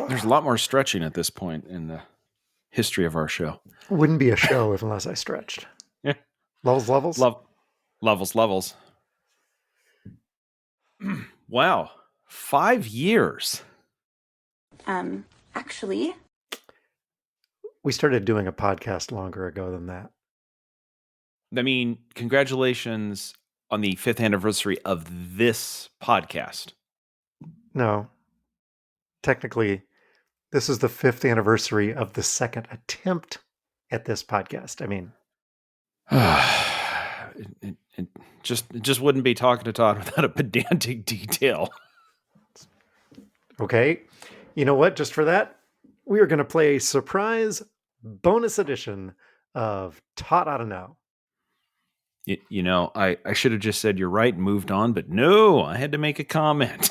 There's a lot more stretching at this point in the history of our show. Wouldn't be a show unless I stretched. Yeah. Levels. Levels. Wow. 5 years. Actually, we started doing a podcast longer ago than that. I mean, congratulations on the 5th anniversary of this podcast. No. Technically, this is the 5th anniversary of the second attempt at this podcast. I mean, it just wouldn't be talking to Todd without a pedantic detail. Okay. You know what? Just for that, we are going to play a surprise bonus edition of Todd Oughta Know. You know, I should have just said you're right and moved on, but no, I had to make a comment.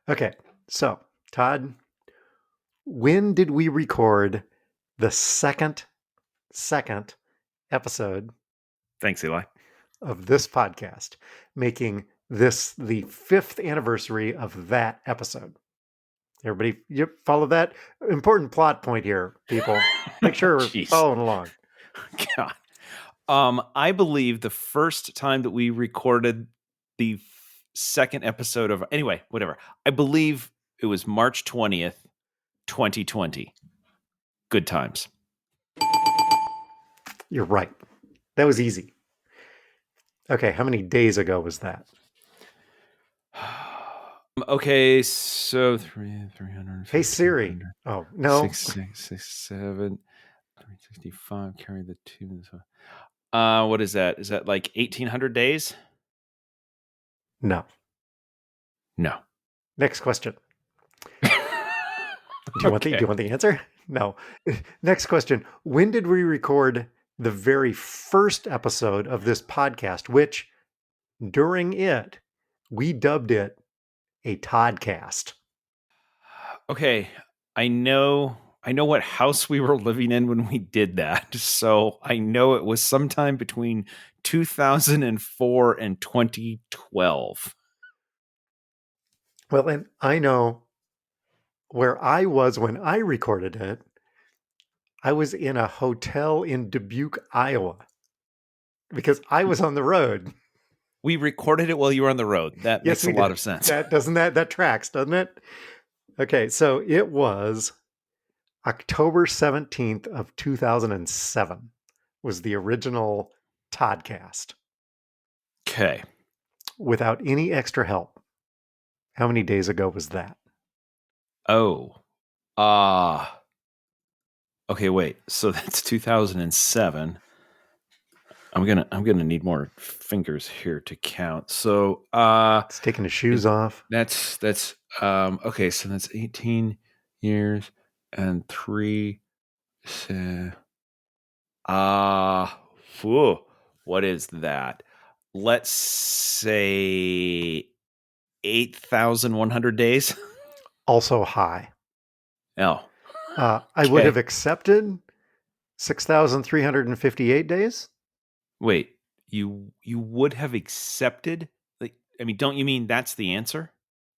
Okay, so Todd, when did we record the second episode? Thanks, Eli. Of this podcast, making this the 5th anniversary of that episode. Everybody, you follow that? Important plot point here, people. Make sure we're following along. God. I believe the first time that we recorded the second episode of... Anyway, whatever. I believe it was March 20th, 2020. Good times. You're right. That was easy. Okay, how many days ago was that? Okay, so 300. Hey Siri. Oh, no. 667, 365, carry the 2. What is that? Is that like 1800 days? No. Next question. Do you want the answer? No. Next question. When did we record the very first episode of this podcast, which during it, we dubbed it a Toddcast? Okay. I know what house we were living in when we did that. So I know it was sometime between 2004 and 2012. Well, and I know where I was when I recorded it. I was in a hotel in Dubuque, Iowa, because I was on the road. We recorded it while you were on the road. That makes a lot of sense. That tracks, doesn't it? Okay, so it was October 17th of 2007 was the original Toddcast. Okay. Without any extra help. How many days ago was that? Oh. Okay, wait. So that's 2007. I'm gonna need more fingers here to count. So it's taking the shoes off. That's okay, so that's 18 years and 3 what is that? Let's say 8,100 days. Also high. Oh. I would have accepted 6,358 days. Wait, you would have accepted? Like, I mean, don't you mean that's the answer?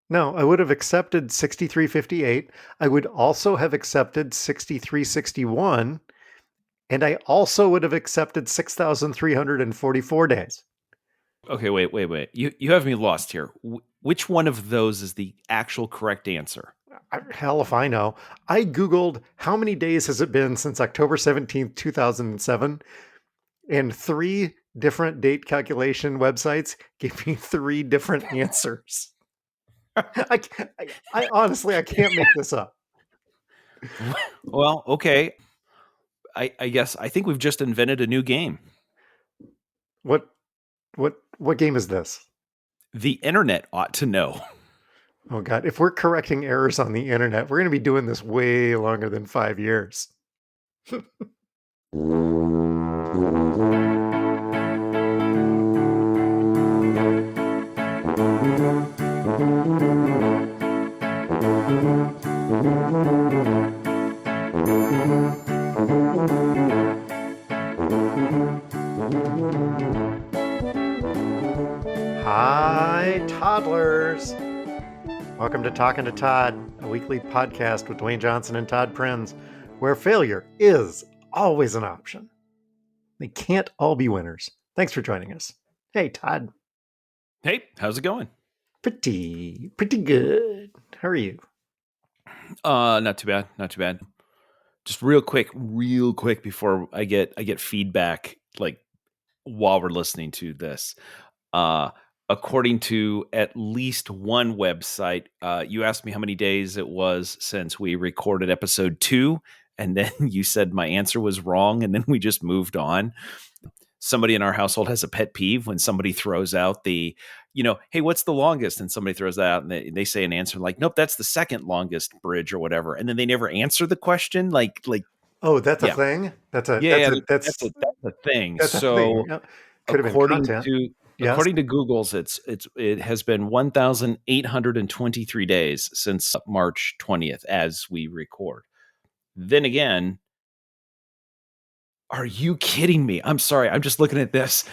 No, I would have accepted 6,358. I would also have accepted 6,361. And I also would have accepted 6,344 days. Okay, wait. You have me lost here. Which one of those is the actual correct answer? Hell if I know. I Googled how many days has it been since October 17th, 2007, and 3 different date calculation websites gave me 3 different answers. I honestly, I can't make this up. Well, okay. I guess I think we've just invented a new game. What game is this? The internet ought to know. Oh God, if we're correcting errors on the internet, we're going to be doing this way longer than 5 years. Hi, toddlers. Welcome to Talkin' to Todd, a weekly podcast with Dwayne Johnson and Todd Prinz, where failure is always an option. They can't all be winners. Thanks for joining us. Hey, Todd. Hey, how's it going? Pretty good. How are you? Not too bad. Just real quick before I get feedback, like while we're listening to this. According to at least one website, you asked me how many days it was since we recorded episode 2, and then you said my answer was wrong, and then we just moved on. Somebody in our household has a pet peeve when somebody throws out the, hey, what's the longest? And somebody throws that out and they say an answer like, nope, that's the second longest bridge or whatever. And then they never answer the question. Like, Oh, that's a yeah, thing? That's a thing. that's a So thing. Yeah. Could have been content. Yes. according to Google's, it has been 1,823 days since March 20th as we record. Then again, are you kidding me? I'm sorry. I'm just looking at this.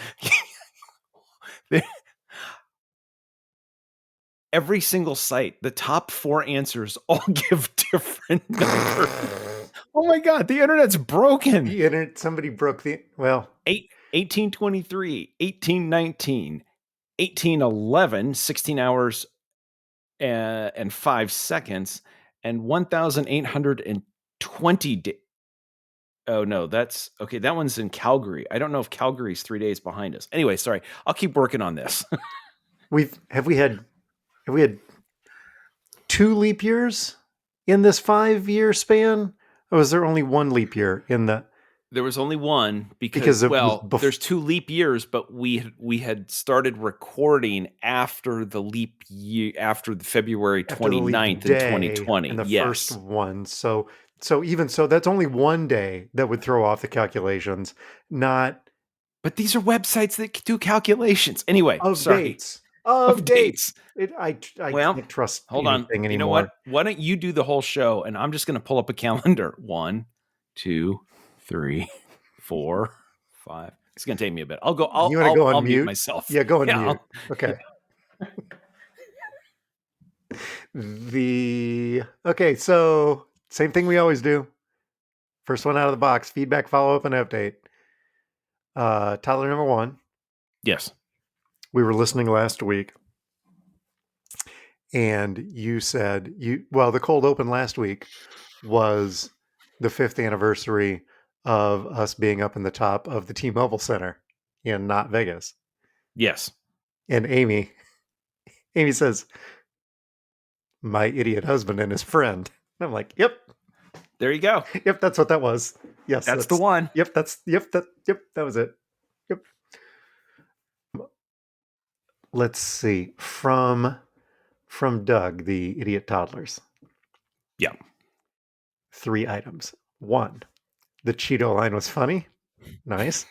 Every single site, the top 4 answers all give different numbers. Oh my God, the internet's broken. The internet, somebody broke the, 1823, 1819, 1811, 16 hours and 5 seconds, and 1,820 days. Oh no, that's okay. That one's in Calgary. I don't know if Calgary's 3 days behind us. Anyway, sorry. I'll keep working on this. Have we had 2 leap years in this 5-year span? Or was there only 1 leap year in the? There was only one because there's 2 leap years, but we had started recording after the leap year, after the February 29th in 2020. In the first one. So even so, that's only 1 day that would throw off the calculations. But these are websites that do calculations. Anyway, of dates. I can't trust hold on. anymore. You know what? Why don't you do the whole show and I'm just going to pull up a calendar. 1, 2, 3, 4, 5. It's going to take me a bit. I'll go on mute myself. Yeah, go on mute. Okay. Okay, so same thing we always do. First one out of the box, feedback, follow-up, and update. Toddler number 1. Yes. We were listening last week, and you said the cold open last week was the 5th anniversary of us being up in the top of the T-Mobile Center in not Vegas. Yes. And Amy says, my idiot husband and his friend. And I'm like, yep. There you go. Yep, that's what that was. Yes. That's the one. Yep, that was it. Yep. Let's see. From Doug, the idiot toddlers. Yeah. 3 items. 1, the Cheeto line was funny. Nice.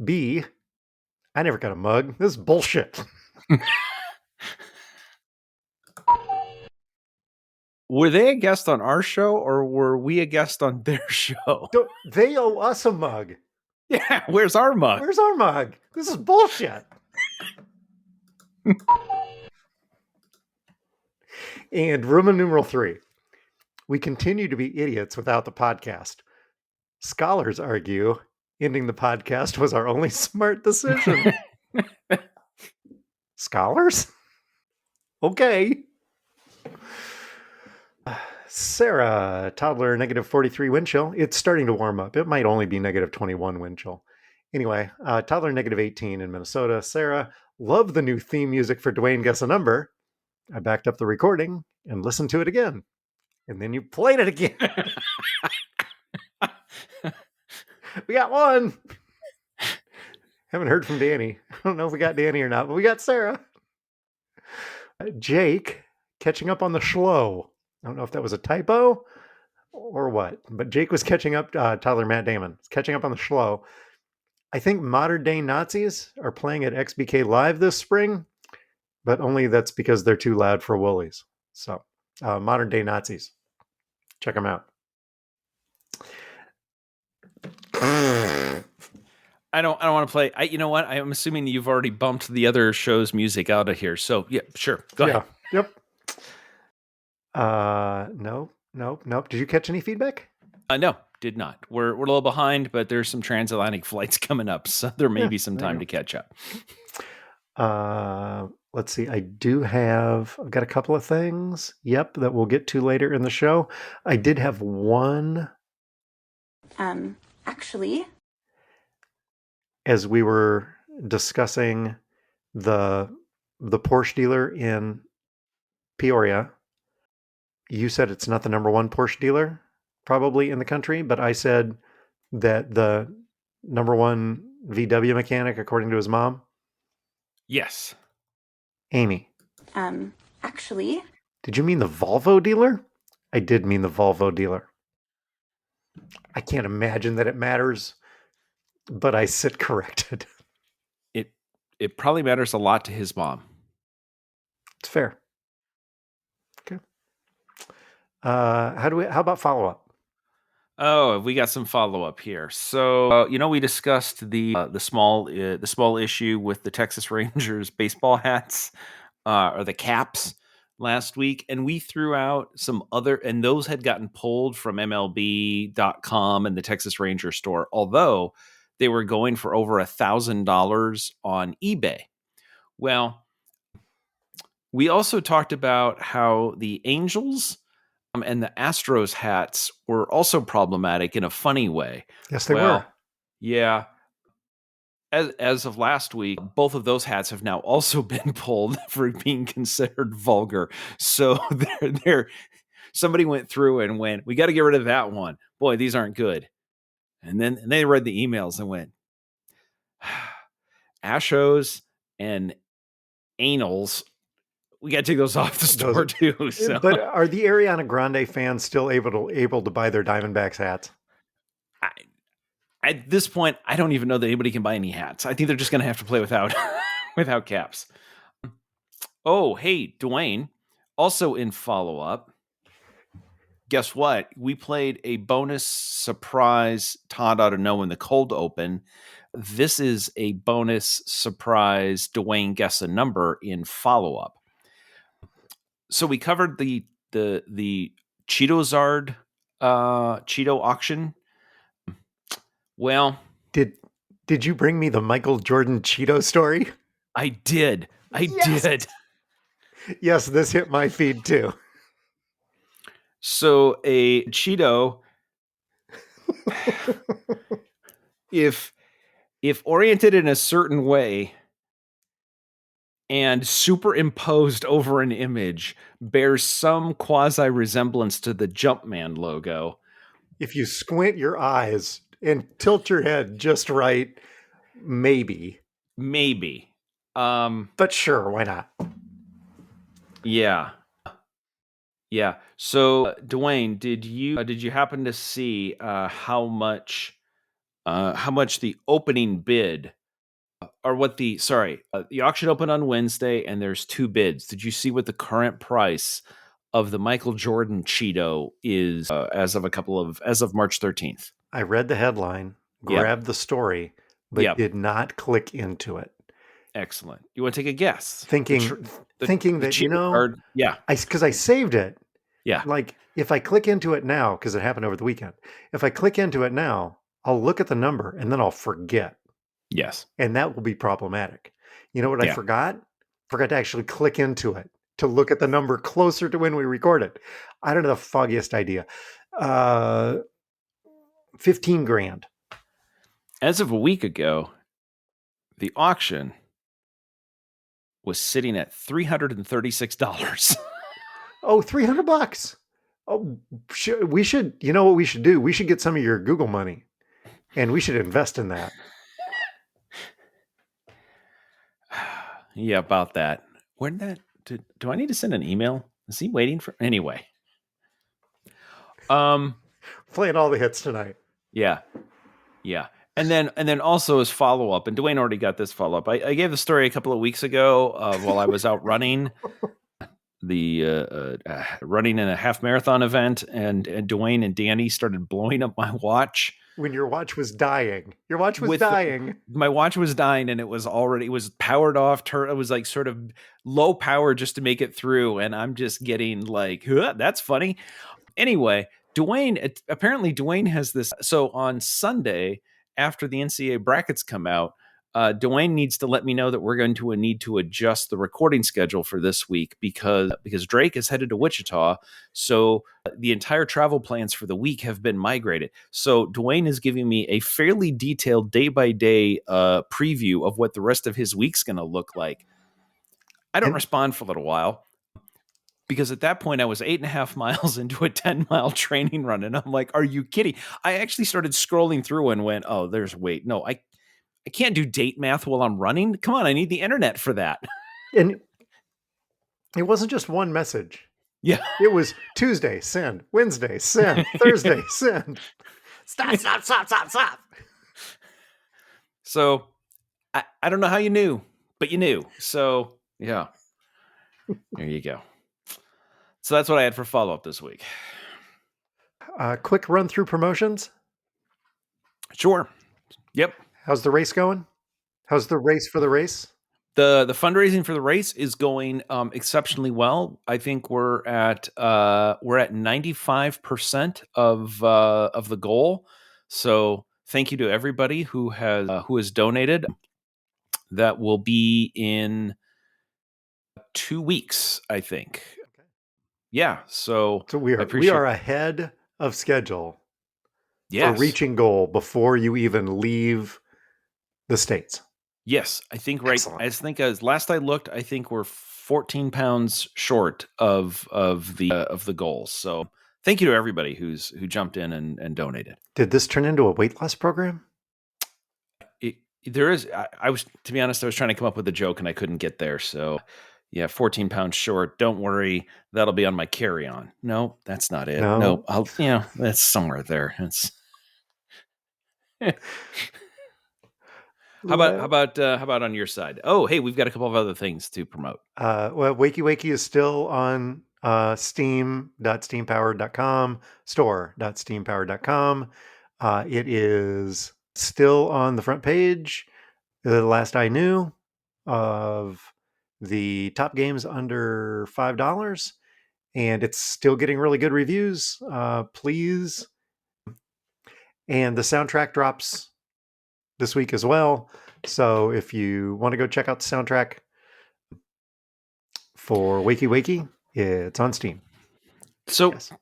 B, I never got a mug. This is bullshit. Were they a guest on our show or were we a guest on their show? They owe us a mug. Yeah, where's our mug? This is bullshit. And Roman numeral 3. We continue to be idiots without the podcast. Scholars argue ending the podcast was our only smart decision. Scholars? Okay. Sarah, toddler, -43 wind chill. It's starting to warm up. It might only be -21 wind chill. Anyway, toddler, -18 in Minnesota. Sarah, love the new theme music for Dwayne Guess a Number. I backed up the recording and listened to it again. And then you played it again. We got one. Haven't heard from Danny. I don't know if we got Danny or not, but we got Sarah. Jake, catching up on the schlo. I don't know if that was a typo or what, but Jake was catching up. Tyler Matt Damon is catching up on the schlo. I think Modern Day Nazis are playing at XBK Live this spring, but only that's because they're too loud for Woolies. So, Modern Day Nazis, check them out. I don't want to play. You know what? I'm assuming you've already bumped the other show's music out of here. So yeah, sure. Go ahead. Yep. Nope. Did you catch any feedback? No, did not. We're a little behind, but there's some transatlantic flights coming up, so there may Yeah, be some there time you to catch up. Let's see. I've got a couple of things. Yep, that we'll get to later in the show. I did have one. Actually, As we were discussing the Porsche dealer in Peoria, you said it's not the number one Porsche dealer probably in the country, but I said that the number one VW mechanic, according to his mom, Yes. Amy. actually, Did you mean the Volvo dealer? I did mean the Volvo dealer. I can't imagine that it matters, but I sit corrected. It probably matters a lot to his mom. It's fair. Okay. How about follow up? Oh, we got some follow up here. So, we discussed the small issue with the Texas Rangers baseball hats or the caps last week, and we threw out some other, and those had gotten pulled from MLB.com and the Texas Ranger store, although they were going for over $1,000 on eBay. Well, we also talked about how the Angels and the Astros hats were also problematic in a funny way. Yes, they were. Yeah. As of last week, both of those hats have now also been pulled for being considered vulgar. So somebody went through and went, we got to get rid of that one. Boy, these aren't good. And then they read the emails and went, Ashos and anals, we got to take those off the store too. So. But are the Ariana Grande fans still able to buy their Diamondbacks hats? At this point, I don't even know that anybody can buy any hats. I think they're just going to have to play without without caps. Oh, hey, Dewayne. Also in follow up, guess what? We played a bonus surprise Todd ought to know in the cold open. This is a bonus surprise Dewayne guess a number in follow up. So we covered the Cheetozard Cheeto auction. Well, did you bring me the Michael Jordan Cheeto story? I did. I did. Yes, this hit my feed too. So a Cheeto, if oriented in a certain way and superimposed over an image, bears some quasi resemblance to the Jumpman logo. If you squint your eyes and tilt your head just right, maybe. But sure, why not? Yeah. So, Dewayne, did you happen to see how much the opening bid, or what the auction opened on Wednesday, and there's two bids. Did you see what the current price of the Michael Jordan Cheeto is as of March 13th? I read the headline, grabbed the story, but did not click into it. Excellent. You want to take a guess? Thinking that, because I saved it. Yeah. Like, if I click into it now, because it happened over the weekend, if I click into it now, I'll look at the number and then I'll forget. Yes. And that will be problematic. You know what I forgot? Forgot to actually click into it to look at the number closer to when we recorded. I don't know the foggiest idea. $15,000. As of a week ago, the auction was sitting at $336. Oh, $300. Oh, we should, you know what we should do? We should get some of your Google money and we should invest in that. Yeah, about that. Do I need to send an email? Is he waiting for anyway? Playing all the hits tonight. Yeah. And then also as follow up, and Dewayne already got this follow up. I gave the story a couple of weeks ago while I was out running running in a half marathon event, and Dewayne and Danny started blowing up my watch when your watch was dying. Your watch was with dying. my watch was dying and it was powered off. It was like sort of low power just to make it through. And I'm just getting like, huh, that's funny. Anyway, apparently Dwayne has this. So on Sunday, after the NCAA brackets come out, Dwayne needs to let me know that we're going to need to adjust the recording schedule for this week because Drake is headed to Wichita. So the entire travel plans for the week have been migrated. So Dwayne is giving me a fairly detailed day by day preview of what the rest of his week's going to look like. I don't And respond for a little while, because at that point I was 8.5 miles into a 10-mile training run. And I'm like, are you kidding? I actually started scrolling through and went, oh, no, I can't do date math while I'm running. Come on, I need the internet for that. and it wasn't just one message. Yeah. It was Tuesday, send. Wednesday, send. Thursday, send. Stop. So I don't know how you knew, but you knew. So yeah, there you go. So that's what I had for follow-up this week. Quick run through promotions. Sure. Yep. How's the race going? How's the race for the race? The fundraising for the race is going exceptionally well. I think we're at 95% of the goal. So thank you to everybody who has donated. That will be in 2 weeks, I think. Okay. Yeah. So we are ahead of schedule for reaching goal before you even leave the States. Yes, I think Excellent. I think as last I looked, I think we're 14 pounds short of the goal. So thank you to everybody who jumped in and donated. Did this turn into a weight loss program? There is. I was, to be honest, I was trying to come up with a joke and I couldn't get there. So yeah, 14 pounds short. Don't worry, that'll be on my carry-on. No, that's not it. No, that's somewhere there. It's. How about on your side? Oh, hey, we've got a couple of other things to promote. Well, Wakey Wakey is still on steam.steampowered.com, store.steampowered.com. It is still on the front page, the last I knew, of the top games under $5, and it's still getting really good reviews. Please. And the soundtrack drops this week as well. So if you want to go check out the soundtrack for Wakey Wakey, it's on Steam. So yes.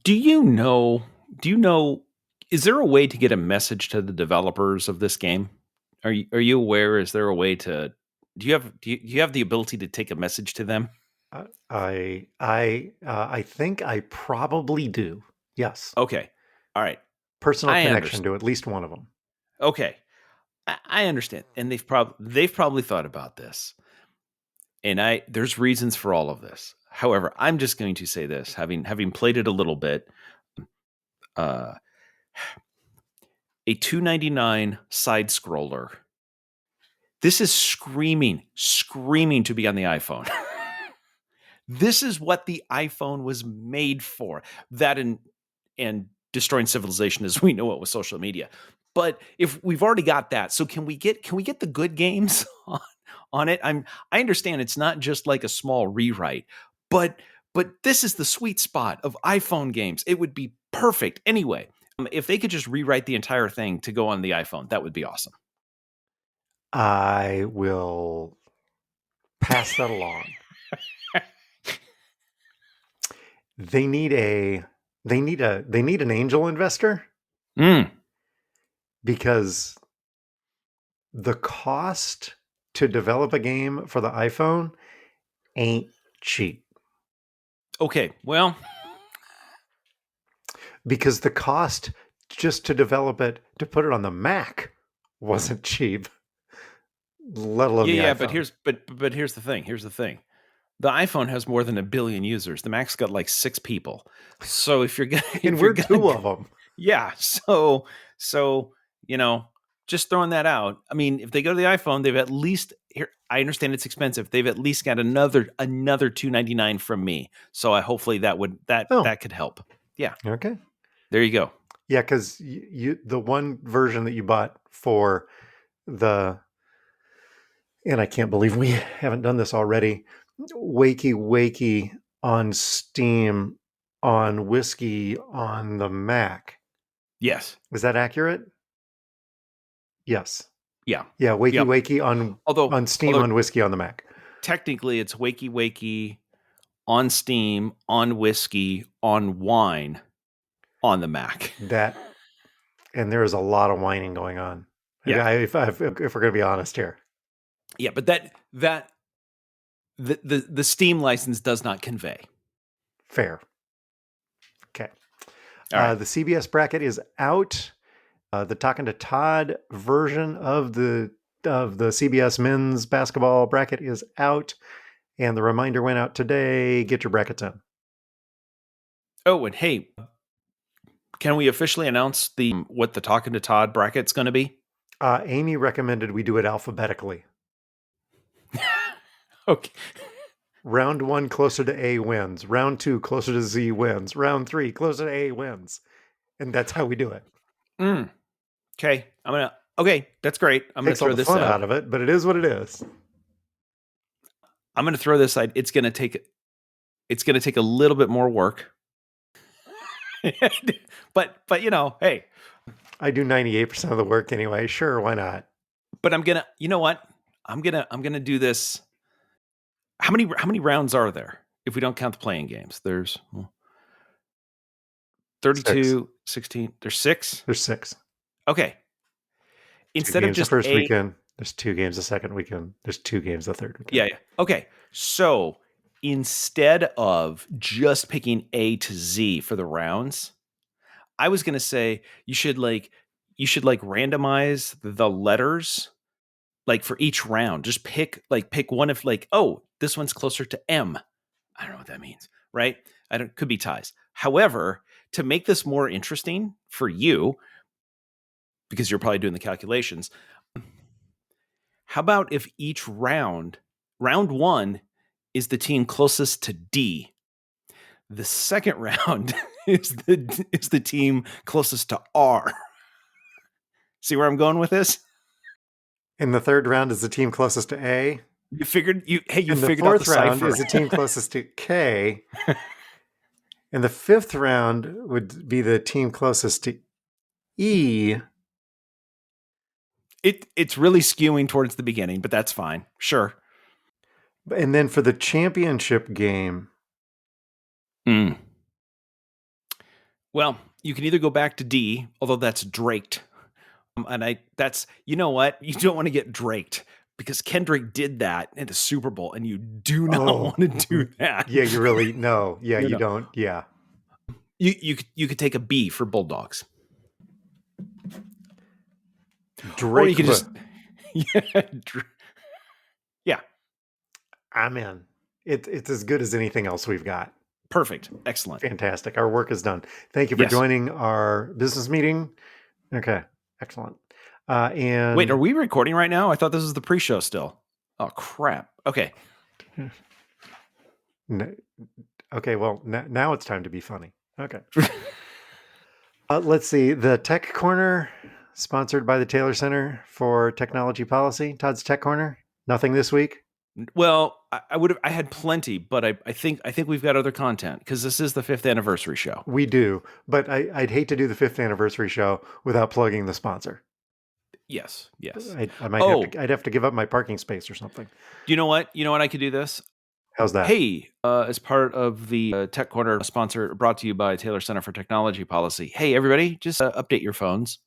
Do you know, is there a way to get a message to the developers of this game? Are you aware? Is there a way to, do you have the ability to take a message to them? I think I probably do. Yes. Okay. All right. Personal connection to at least one of them. Okay. I understand. And they've probably thought about this. And there's reasons for all of this. However, I'm just going to say this, having played it a little bit, a $2.99 side scroller. This is screaming to be on the iPhone. This is what the iPhone was made for. That and destroying civilization as we know it with social media. But if we've already got that, so can we get the good games on it? I understand it's not just like a small rewrite, but this is the sweet spot of iPhone games. It would be perfect. Anyway, if they could just rewrite the entire thing to go on the iPhone, that would be awesome. I will pass that along. They need an angel investor. Because the cost to develop a game for the iPhone ain't cheap. Okay, well, because the cost just to develop it, to put it on the Mac, wasn't cheap. Let alone the iPhone. But here's the thing. The iPhone has more than 1 billion users. The Mac's got like 6 people. So if you're and we're 2 of them. Yeah. So just throwing that out. I mean, if they go to the iPhone, they've at least here. I understand it's expensive. They've at least got another $2.99 from me. So hopefully that could help. Yeah. Okay. There you go. Yeah, because the one version that you bought for the, and I can't believe we haven't done this already, Wakey Wakey on Steam on Whiskey on the Mac. Yes. Is that accurate? Yes. Yeah. Yeah, Wakey Yep. Wakey on Steam on Whiskey on the Mac. Technically, it's Wakey Wakey on Steam, on Whiskey, on Wine, on the Mac. And there is a lot of whining going on. Yeah. If we're going to be honest here. Yeah, but the Steam license does not convey. Fair. Okay. All right. The CBS bracket is out. The Talkin2Todd version of the CBS men's basketball bracket is out, and the reminder went out today. Get your brackets in. Oh, and hey, can we officially announce what the Talkin2Todd bracket's going to be? Amy recommended we do it alphabetically. Okay. Round 1 closer to A wins. Round 2 closer to Z wins. Round 3 closer to A wins, and that's how we do it. Okay, okay, that's great. I'm going to throw this fun out of it, but it is what it is. I'm going to throw this out. It's going to take a little bit more work. but hey, I do 98% of the work anyway. Sure, why not? But I'm going to, you know what? I'm going to do this. How many rounds are there if we don't count the playing games? There's 32, 16. There's 6. There's 6. Okay. Instead of just the first weekend, there's 2 games the second weekend. There's 2 games the third weekend. Yeah. Okay. So instead of just picking A to Z for the rounds, I was going to say you should randomize the letters like for each round. Just pick one of this one's closer to M. I don't know what that means, right? Could be ties. However, to make this more interesting for you, because you're probably doing the calculations, how about if each round 1 is the team closest to D, the second round is the team closest to R. See where I'm going with this? And the third round is the team closest to A. You figured and the figured fourth out the round cipher. is the team closest to K. And the fifth round would be the team closest to E. It's really skewing towards the beginning, but that's fine. Sure. And then for the championship game. Well, you can either go back to D, although that's draked. You know what? You don't want to get draked because Kendrick did that in the Super Bowl, and you do not want to do that. Yeah, you really no. Yeah, you don't. Yeah. You could take a B for Bulldogs. Drake. Or you could just yeah. I'm in. It's as good as anything else we've got. Perfect. Excellent. Fantastic. Our work is done. Thank you for joining our business meeting. Okay. Excellent. And wait, are we recording right now? I thought this was the pre-show still. Oh crap. Okay. Okay. Well, now it's time to be funny. Okay. Let's see. The Tech Corner, sponsored by the Taylor Center for Technology Policy. Todd's Tech Corner. Nothing this week. Well, I had plenty, but I think we've got other content because this is the 5th anniversary show. We do, but I'd hate to do the 5th anniversary show without plugging the sponsor. Yes. I might I'd have to give up my parking space or something. You know what? I could do this. How's that? Hey, as part of the Tech Corner sponsor brought to you by Taylor Center for Technology Policy. Hey, everybody, just update your phones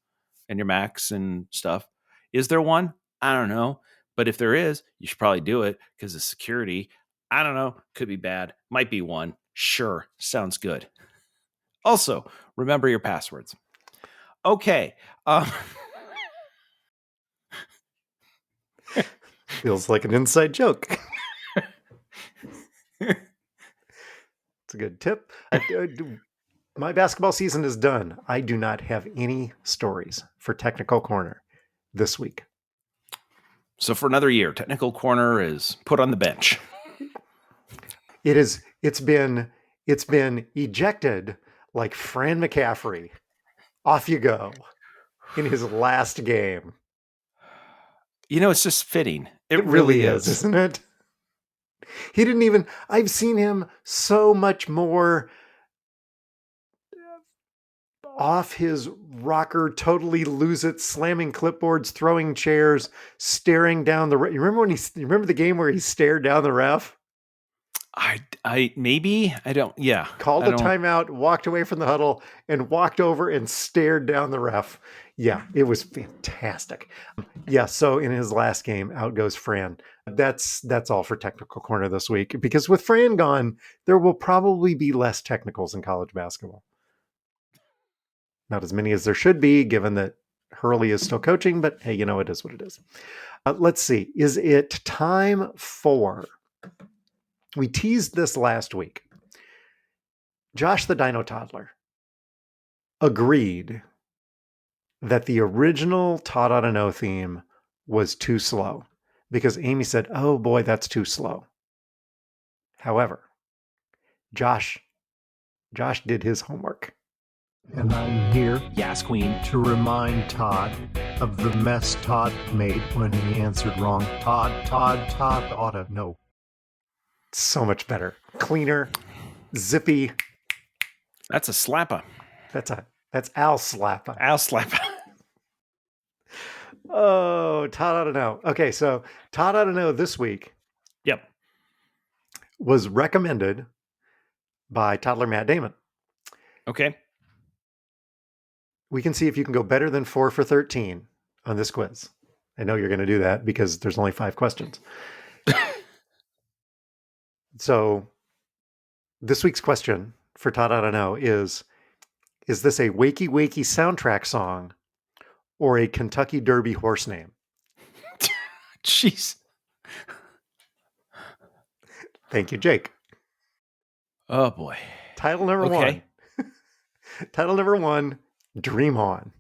and your Macs and stuff. Is there one? I don't know. But if there is, you should probably do it because the security, I don't know, could be bad. Might be one. Sure. Sounds good. Also, remember your passwords. Okay. Feels like an inside joke. It's a good tip. My basketball season is done. I do not have any stories for Technical Corner this week. So for another year, Technical Corner is put on the bench. It's been ejected like Fran McCaffrey. Off you go in his last game. It's just fitting. It really really is, is. isn't it? He didn't even, I've seen him so much more off his rocker, totally lose it, slamming clipboards, throwing chairs, staring down the you remember the game where he stared down the ref? Maybe I don't. Yeah, Called I a don't. timeout, walked away from the huddle, and walked over and stared down the ref. Yeah, it was fantastic. Yeah, so in his last game, out goes Fran. That's all for Technical Corner this week, because with Fran gone, there will probably be less technicals in college basketball. Not as many as there should be, given that Hurley is still coaching, but hey, it is what it is. Let's see. Is it time for... We teased this last week. Josh the Dino Toddler agreed that the original Todd on an theme was too slow because Amy said, "Oh boy, that's too slow." However, Josh did his homework. And I'm here, Yes, Queen. to remind Todd of the mess Todd made when he answered wrong. Todd ought to know. So much better. Cleaner, zippy. That's a slapper. That's Al Slappa. Al slapper. Oh, Todd ought to know. Okay, so Todd ought to know this week Yep. was recommended by toddler Matt Damon. Okay. We can see if you can go better than 4 for 13 on this quiz. I know you're going to do that because there's only 5 questions. So this week's question for Todd I don't know is this a Wakey Wakey soundtrack song or a Kentucky Derby horse name? Jeez. Thank you, Jake. Oh boy. Title number Okay. 1. Title number 1, Dream On.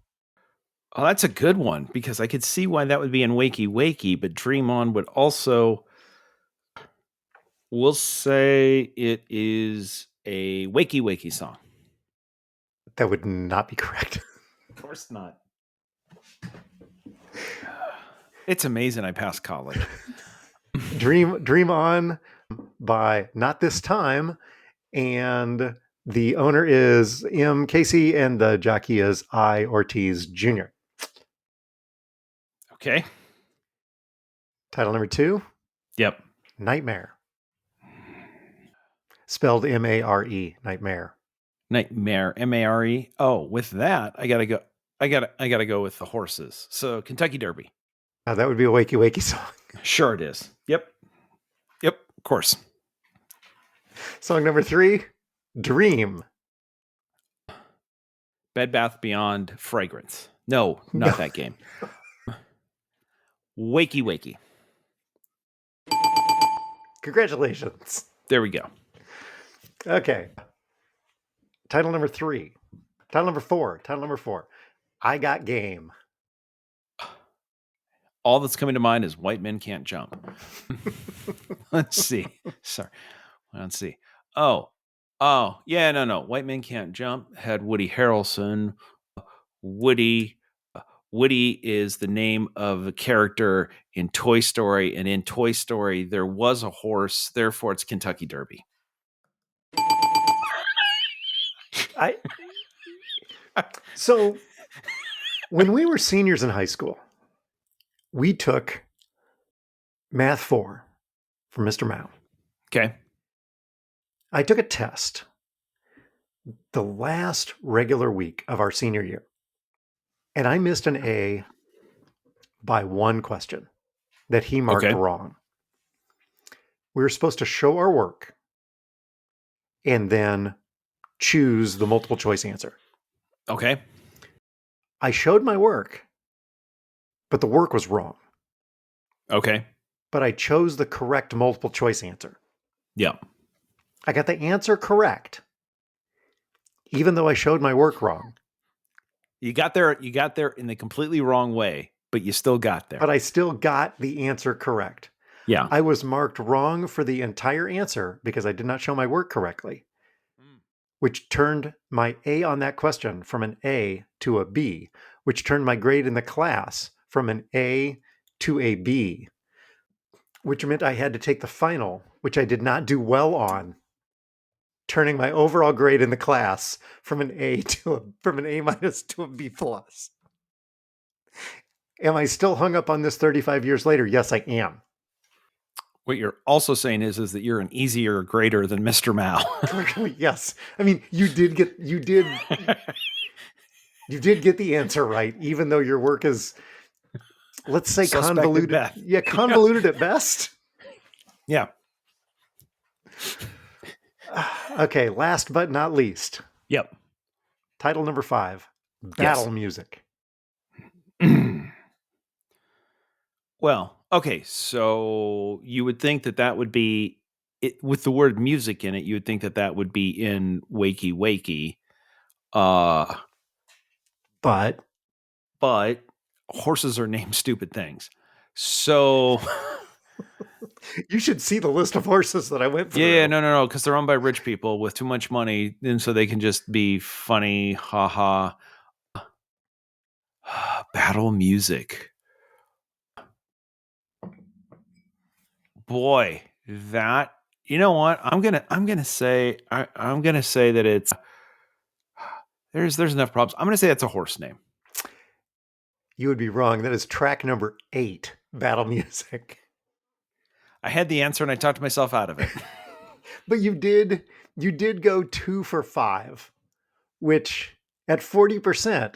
Oh, that's a good one because I could see why that would be in Wakey Wakey, but Dream On would also. We'll say it is a Wakey Wakey song. That would not be correct. Of course not. It's amazing I passed college. Dream On by Not This Time, and the owner is M. Casey and the jockey is I. Ortiz Jr. Okay. Title number 2, Yep. Nightmare. Spelled M-A-R-E, Nightmare. Nightmare, M-A-R-E. Oh, with that, I gotta go. I gotta go with the horses. So Kentucky Derby. That would be a Wakey Wakey song. Sure it is. Yep. Of course. Song number 3, Dream. Bed Bath Beyond Fragrance. No, not that game. Wakey Wakey. Congratulations. There we go. Okay. Title number 3. Title number 4. I Got Game. All that's coming to mind is White Men Can't Jump. Let's see. Sorry. Let's see. Oh, yeah, no. White Men Can't Jump had Woody Harrelson. Woody is the name of a character in Toy Story, and in Toy Story there was a horse, therefore it's Kentucky Derby. So when we were seniors in high school, we took Math 4 from Mr. Mao. Okay. I took a test the last regular week of our senior year, and I missed an A by one question that he marked wrong. We were supposed to show our work and then choose the multiple choice answer. Okay. I showed my work, but the work was wrong. Okay. But I chose the correct multiple choice answer. Yeah. I got the answer correct, even though I showed my work wrong. You got there in the completely wrong way, but you still got there. But I still got the answer correct. Yeah. I was marked wrong for the entire answer because I did not show my work correctly. which turned my A on that question from an A to a B, which turned my grade in the class from an A to a B, which meant I had to take the final, which I did not do well on, turning my overall grade in the class from an A minus to a B plus. Am I still hung up on this 35 years later? Yes, I am. What you're also saying is that you're an easier grader than Mr. Mao. Clearly, yes. I mean, you did get the answer right, even though your work is, let's say, Suspect at convoluted. best. Yeah, convoluted at best. Yeah. Okay, last but not least, Yep. title number 5, battle music. Well, okay, so you would think that would be it with the word music in it. You would think that would be in Wakey Wakey, But horses are named stupid things. So you should see the list of horses that I went through. yeah, no, because they're owned by rich people with too much money, and so they can just be funny, haha. Battle music. Boy, that you know what? I'm gonna say that it's there's enough problems. I'm gonna say it's a horse name. You would be wrong. That is track number 8, battle music. I had the answer and I talked myself out of it. But you did go 2 for 5, which at 40%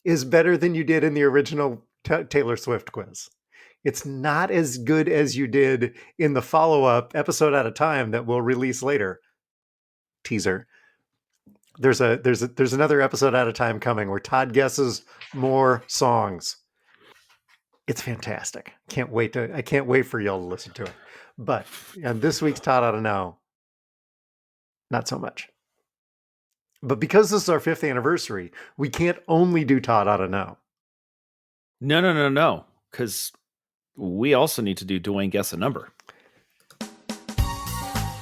is better than you did in the original Taylor Swift quiz. It's not as good as you did in the follow-up episode at a time that we'll release later. Teaser. There's another episode at a time coming where Todd guesses more songs. It's fantastic. I can't wait for y'all to listen to it. But this week's Todd Ought to Know, not so much. But because this is our 5th anniversary, we can't only do Todd Ought to Know. No. Because we also need to do Dwayne Guess a Number.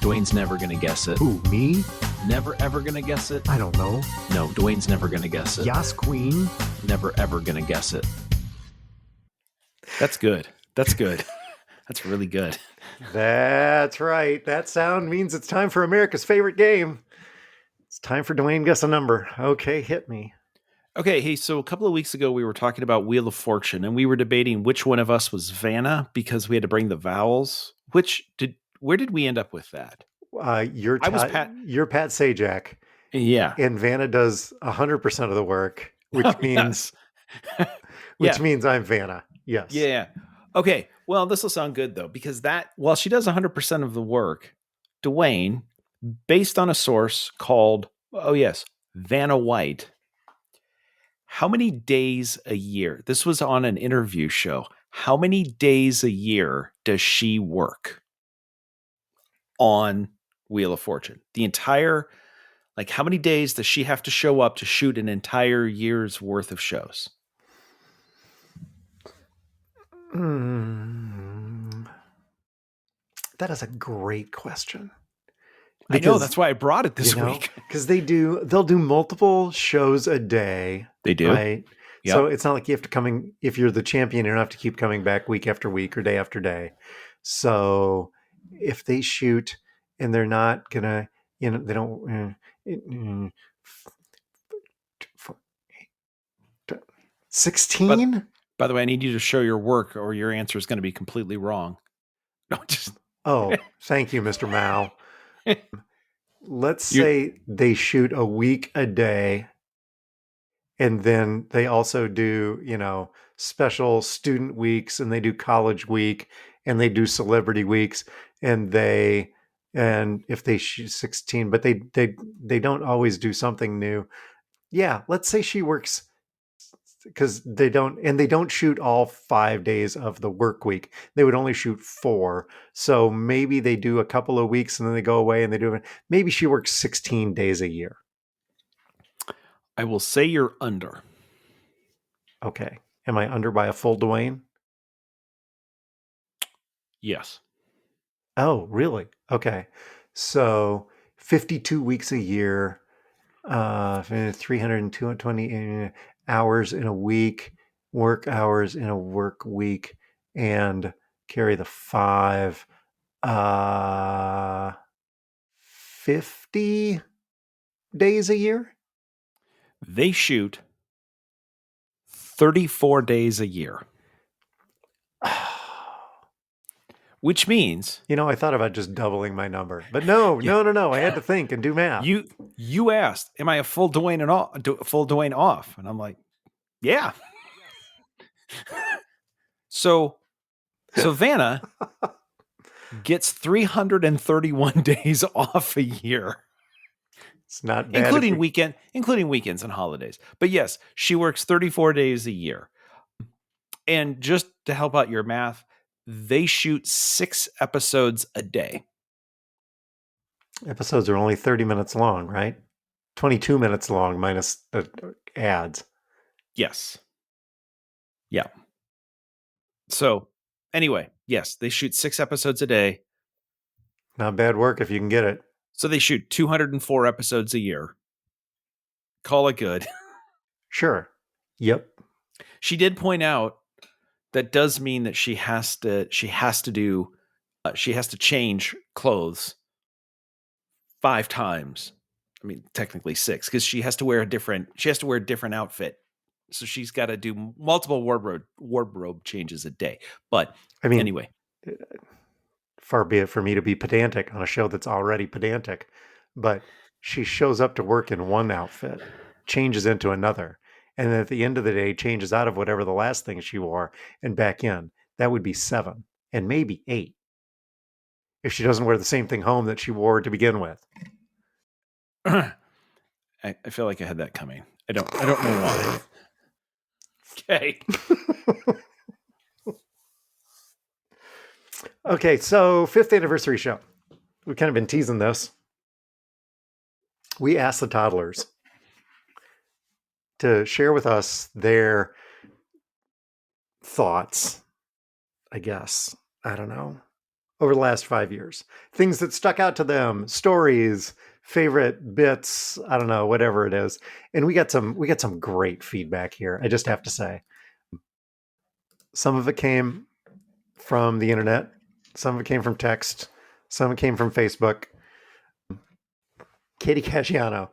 Dwayne's never going to guess it. Who, me? Never ever going to guess it. I don't know. No, Dwayne's never going to guess it. Yas Queen? Never ever going to guess it. That's good. That's really good. That's right. That sound means it's time for America's favorite game. It's time for Dwayne Guess a Number. Okay, hit me. Okay, hey, so a couple of weeks ago we were talking about Wheel of Fortune and we were debating which one of us was Vanna because we had to bring the vowels. Where did we end up with that? You're Pat Sajak. Yeah. And Vanna does 100% of the work, which means means I'm Vanna. Yes. Yeah. Okay. Well, this will sound good though, because while she does 100% of the work, Dwayne, based on a source called, Vanna White, how many days a year? This was on an interview show. How many days a year does she work on Wheel of Fortune? The entire, how many days does she have to show up to shoot an entire year's worth of shows? That is a great question. I know, that's why I brought it this week. Because they'll do multiple shows a day. They do. Right? Yep. So it's not like you have to if you're the champion, you don't have to keep coming back week after week or day after day. So if they shoot and they're not gonna, they don't, 16? By the way, I need you to show your work or your answer is going to be completely wrong. No, just. Oh, thank you, Mr. Mao. Let's say they shoot a week a day. And then they also do, special student weeks, and they do college week, and they do celebrity weeks, and if they shoot 16, but they don't always do something new. Yeah, let's say she works, because they don't shoot all 5 days of the work week. They would only shoot 4. So maybe they do a couple of weeks and then they go away and maybe she works 16 days a year. I will say you're under. Okay. Am I under by a full Dwayne? Yes. Oh, really? Okay. So 52 weeks a year, 320 hours in a week, work hours in a work week, and carry the 5, 50 days a year. They shoot 34 days a year, which means I thought about just doubling my number, but no. I had to think and do math. you asked, "Am I a full Dwayne and off, full Dwayne off?" And I'm like, "Yeah." So Vanna gets 331 days off a year, It's not bad. including weekends and holidays. But yes, she works 34 days a year. And just to help out your math, they shoot 6 episodes a day. Episodes are only 30 minutes long, right? 22 minutes long minus the ads. Yes. Yeah. So anyway, yes, they shoot 6 episodes a day. Not bad work if you can get it. So they shoot 204 episodes a year. Call it good. Sure. Yep. She did point out that does mean that she has to change clothes 5 times. I mean, technically 6, because she has to wear a different outfit. So she's got to do multiple wardrobe changes a day. But anyway, far be it for me to be pedantic on a show that's already pedantic, but she shows up to work in one outfit, changes into another, and then at the end of the day changes out of whatever the last thing she wore and back in. That would be 7 and maybe 8 if she doesn't wear the same thing home that she wore to begin with. I feel like I had that coming. I don't know why. Okay. Okay, so 5th anniversary show. We've kind of been teasing this. We asked the toddlers to share with us their thoughts, I guess. I don't know. Over the last 5 years. Things that stuck out to them, stories, favorite bits, I don't know, whatever it is. And we got some great feedback here, I just have to say. Some of it came from the internet, some of it came from text, some of it came from Facebook. Katie Casciano,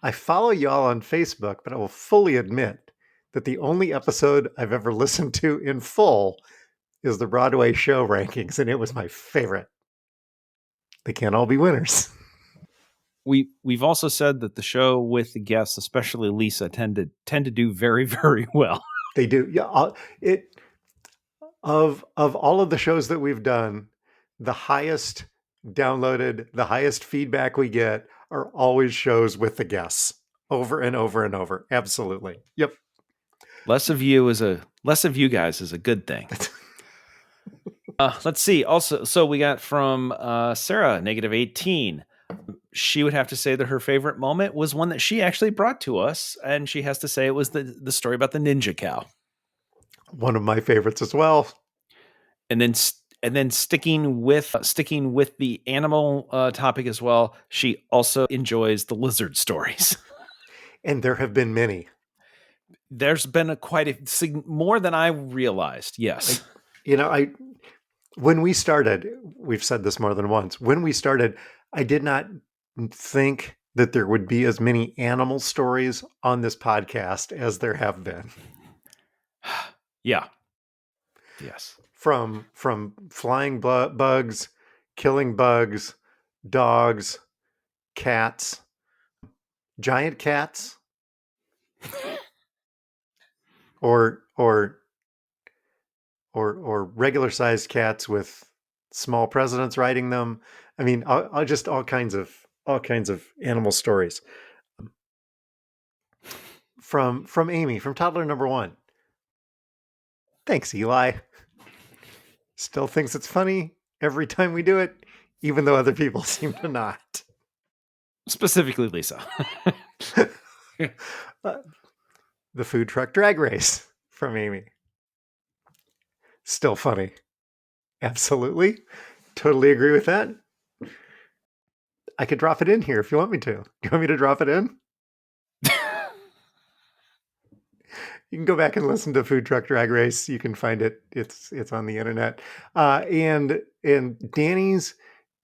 I follow y'all on Facebook, but I will fully admit that the only episode I've ever listened to in full is the Broadway show rankings, and it was my favorite. They can't all be winners. We've also said that the show with the guests, especially Lisa, tend to do very, very well. They do. Yeah. Of all of the shows that we've done, the highest downloaded, the highest feedback we get are always shows with the guests, over and over and over. Absolutely. Yep. Less of you guys is a good thing. Let's see. Also, so we got from Sarah, -18. She would have to say that her favorite moment was one that she actually brought to us, and she has to say it was the story about the ninja cow. One of my favorites as well. And then sticking with the animal topic as well, she also enjoys the lizard stories. And there have been many. There's been more than I realized. Yes. When we started, we've said this more than once. When we started, I did not think that there would be as many animal stories on this podcast as there have been. Yeah. Yes. From flying bugs, killing bugs, dogs, cats, giant cats, or regular sized cats with small presidents riding them. I mean, just all kinds of animal stories. From Amy, from toddler number 1. Thanks, Eli. Still thinks it's funny every time we do it, even though other people seem to not. Specifically, Lisa. The food truck drag race from Amy. Still funny. Absolutely. Totally agree with that. I could drop it in here if you want me to. Do you want me to drop it in? You can go back and listen to Food Truck Drag Race. You can find it. It's on the internet. And Danny's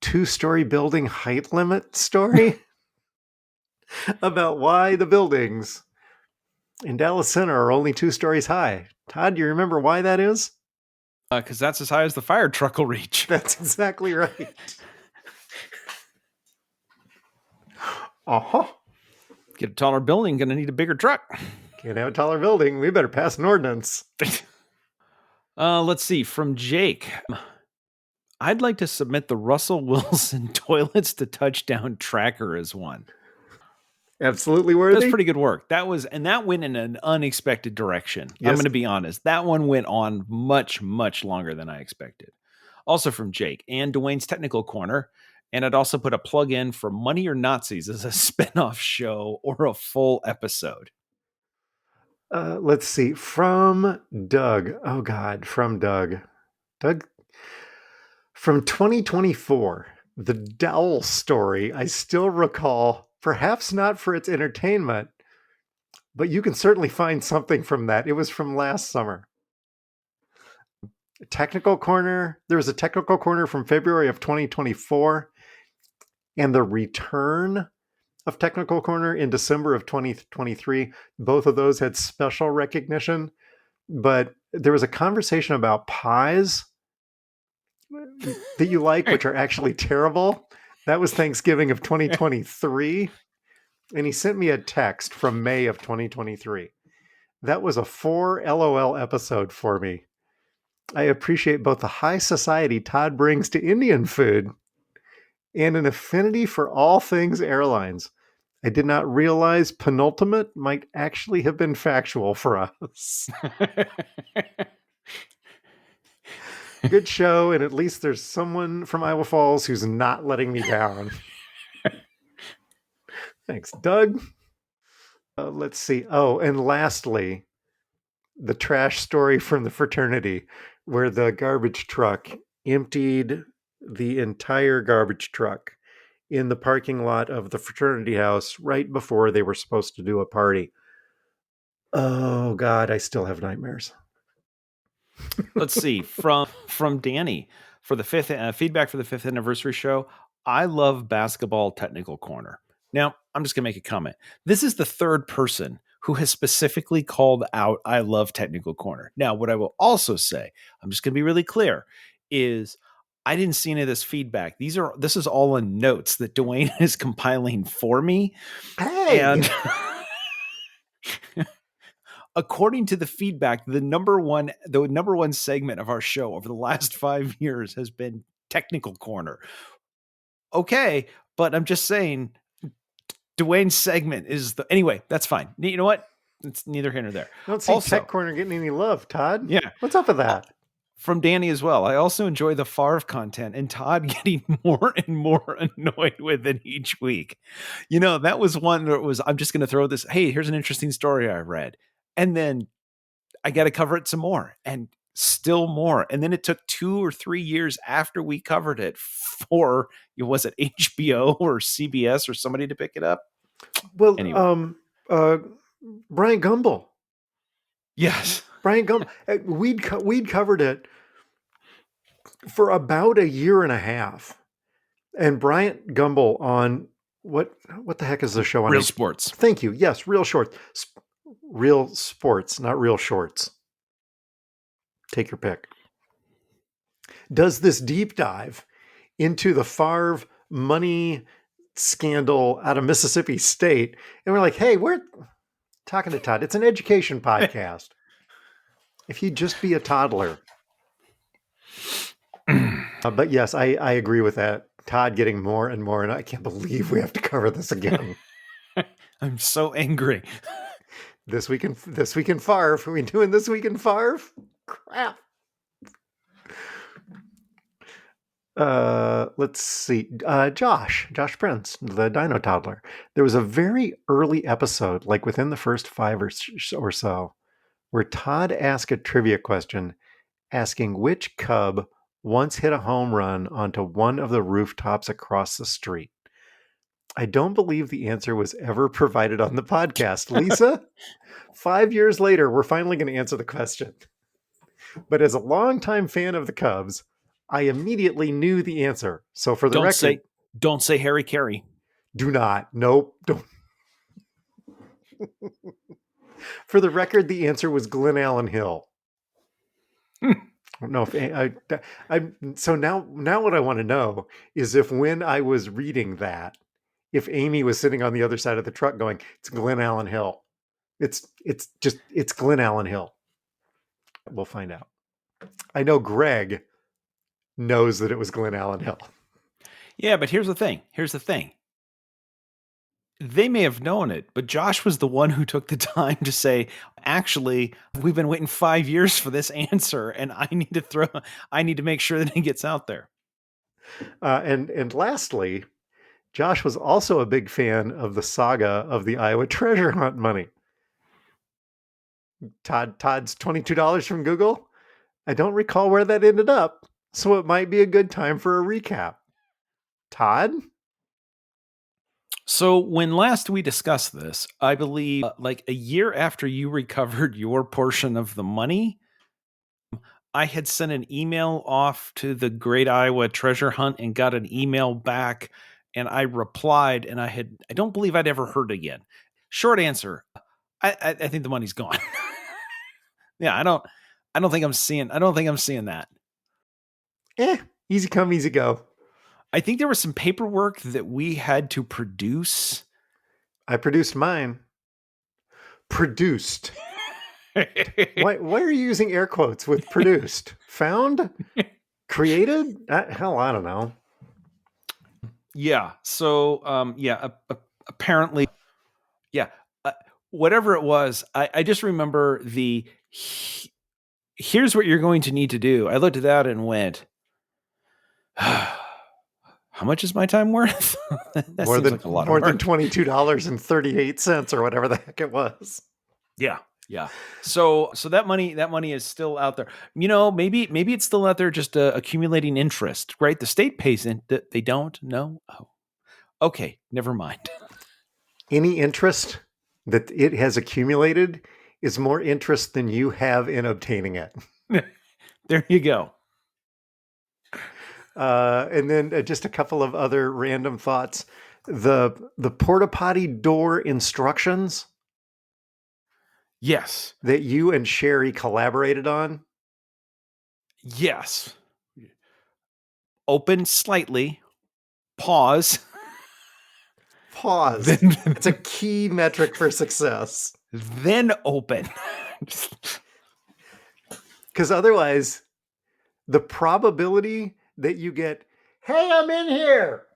2-story building height limit story about why the buildings in Dallas Center are only 2 stories high. Todd, do you remember why that is? Because that's as high as the fire truck will reach. That's exactly right. Uh-huh. Get a taller building, gonna need a bigger truck. Can't have a taller building. We better pass an ordinance. Let's see. From Jake. I'd like to submit the Russell Wilson toilets to touchdown tracker as one. Absolutely worthy. That's pretty good work. That went in an unexpected direction. Yes. I'm going to be honest. That one went on much, much longer than I expected. Also from Jake and Dwayne's Technical Corner. And I'd also put a plug in for Money or Nazis as a spinoff show or a full episode. Let's see. From Doug. Oh, God. From Doug. Doug. From 2024, the Dowell story, I still recall, perhaps not for its entertainment, but you can certainly find something from that. It was from last summer. Technical Corner. There was a Technical Corner from February of 2024 and the return of Technical Corner in December of 2023. Both of those had special recognition, but there was a conversation about pies that you like, which are actually terrible. That was Thanksgiving of 2023. And he sent me a text from May of 2023. That was a 4 LOL episode for me. I appreciate both the high society Todd brings to Indian food and an affinity for all things airlines. I did not realize penultimate might actually have been factual for us. Good show, and at least there's someone from Iowa Falls who's not letting me down. Thanks, Doug. Let's see. Oh, and lastly, the trash story from the fraternity where the garbage truck emptied the entire garbage truck in the parking lot of the fraternity house right before they were supposed to do a party. Oh, God, I still have nightmares. Let's see. From Danny for the fifth feedback for the 5th anniversary show. I love Basketball Technical Corner. Now, I'm just going to make a comment. This is the third person who has specifically called out I love Technical Corner. Now, what I will also say, I'm just going to be really clear, is I didn't see any of this feedback. This is all in notes that Dwayne is compiling for me. Hey! And according to the feedback, the number one segment of our show over the last 5 years has been Technical Corner. Okay, but I'm just saying Dwayne's segment is anyway, that's fine. You know what? It's neither here nor there. I don't see Tech Corner getting any love, Todd. Yeah. What's up with that? From Danny as well. I also enjoy the Favre content and Todd getting more and more annoyed with it each week. You know, that was one that was, I'm just going to throw this. Hey, here's an interesting story I read. And then I got to cover it some more and still more. And then it took 2 or 3 years after we covered it for, was it HBO or CBS or somebody to pick it up? Well, anyway. Brian Gumbel. Yes. Brian Gumbel. We'd covered it for about a year and a half. And Brian Gumbel on what the heck is the show on? Real Sports. Thank you. Yes, Real Sports, not Real Shorts. Take your pick. Does this deep dive into the Favre money scandal out of Mississippi State. And we're like, hey, we're talking to Todd. It's an education podcast. If you'd just be a toddler. But yes, I agree with that. Todd getting more and more, and I can't believe we have to cover this again. I'm so angry. This week in Favre. Are we doing This Week in Favre? Crap. Let's see. Josh Prince, the Dino Toddler. There was a very early episode, like within the first 5 or so, where Todd asked a trivia question, asking which Cub once hit a home run onto one of the rooftops across the street. I don't believe the answer was ever provided on the podcast. Lisa, 5 years later, we're finally going to answer the question. But as a longtime fan of the Cubs, I immediately knew the answer. So for the record, don't say Harry Carey. do not. Nope. Don't. For the record, the answer was Glen Allen Hill. No, so now what I want to know is if when I was reading that, if Amy was sitting on the other side of the truck going, "It's Glen Allen Hill." It's Glen Allen Hill. We'll find out. I know Greg knows that it was Glen Allen Hill. Yeah, but here's the thing. They may have known it, but Josh was the one who took the time to say, actually, we've been waiting 5 years for this answer, and I need to make sure that it gets out there. And lastly, Josh was also a big fan of the saga of the Iowa treasure hunt money. Todd's $22 from Google. I don't recall where that ended up, so it might be a good time for a recap. Todd? So when last we discussed this, I believe like a year after you recovered your portion of the money, I had sent an email off to the Great Iowa Treasure Hunt and got an email back, and I replied, and I don't believe I'd ever heard again. Short answer, I think the money's gone. Yeah, I don't think I'm seeing that. Easy come, easy go. I think there was some paperwork that we had to produce. I produced mine. Produced. Why are you using air quotes with produced? Found? Created? Hell, I don't know. Yeah. So, apparently, yeah. Whatever it was, I just remember here's what you're going to need to do. I looked at that and went, how much is my time worth? That more seems than like a lot more of than work. $22.38 or whatever the heck it was. Yeah. So that money is still out there. You know, maybe it's still out there just accumulating interest, right? The state pays in. They don't know. Oh, okay. Never mind. Any interest that it has accumulated is more interest than you have in obtaining it. There you go. And then just a couple of other random thoughts. The porta potty door instructions. Yes. That you and Sherry collaborated on. Yes. Open slightly. Pause. It's a key metric for success. Then open. Because otherwise, the probability that you get, "Hey, I'm in here."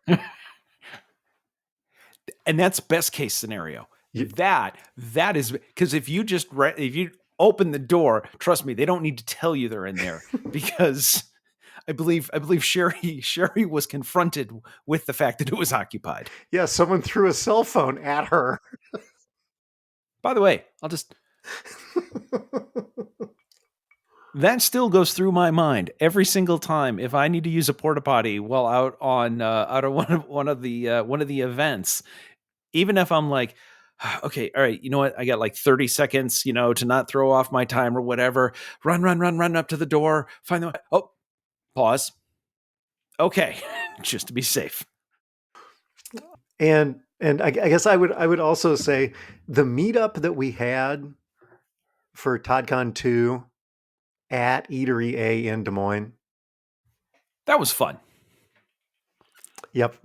And that's best case scenario. That is because if you open the door, trust me, they don't need to tell you they're in there because I believe Sherry was confronted with the fact that it was occupied. Yeah, someone threw a cell phone at her. By the way, I'll just that still goes through my mind every single time if I need to use a porta potty while out of one of the events. Even if I'm like, okay, all right, you know what? I got like 30 seconds, to not throw off my time or whatever. Run up to the door. Find the pause. Okay, just to be safe. And I guess I would also say the meetup that we had for ToddCon2 at Eatery A in Des Moines. That was fun. Yep.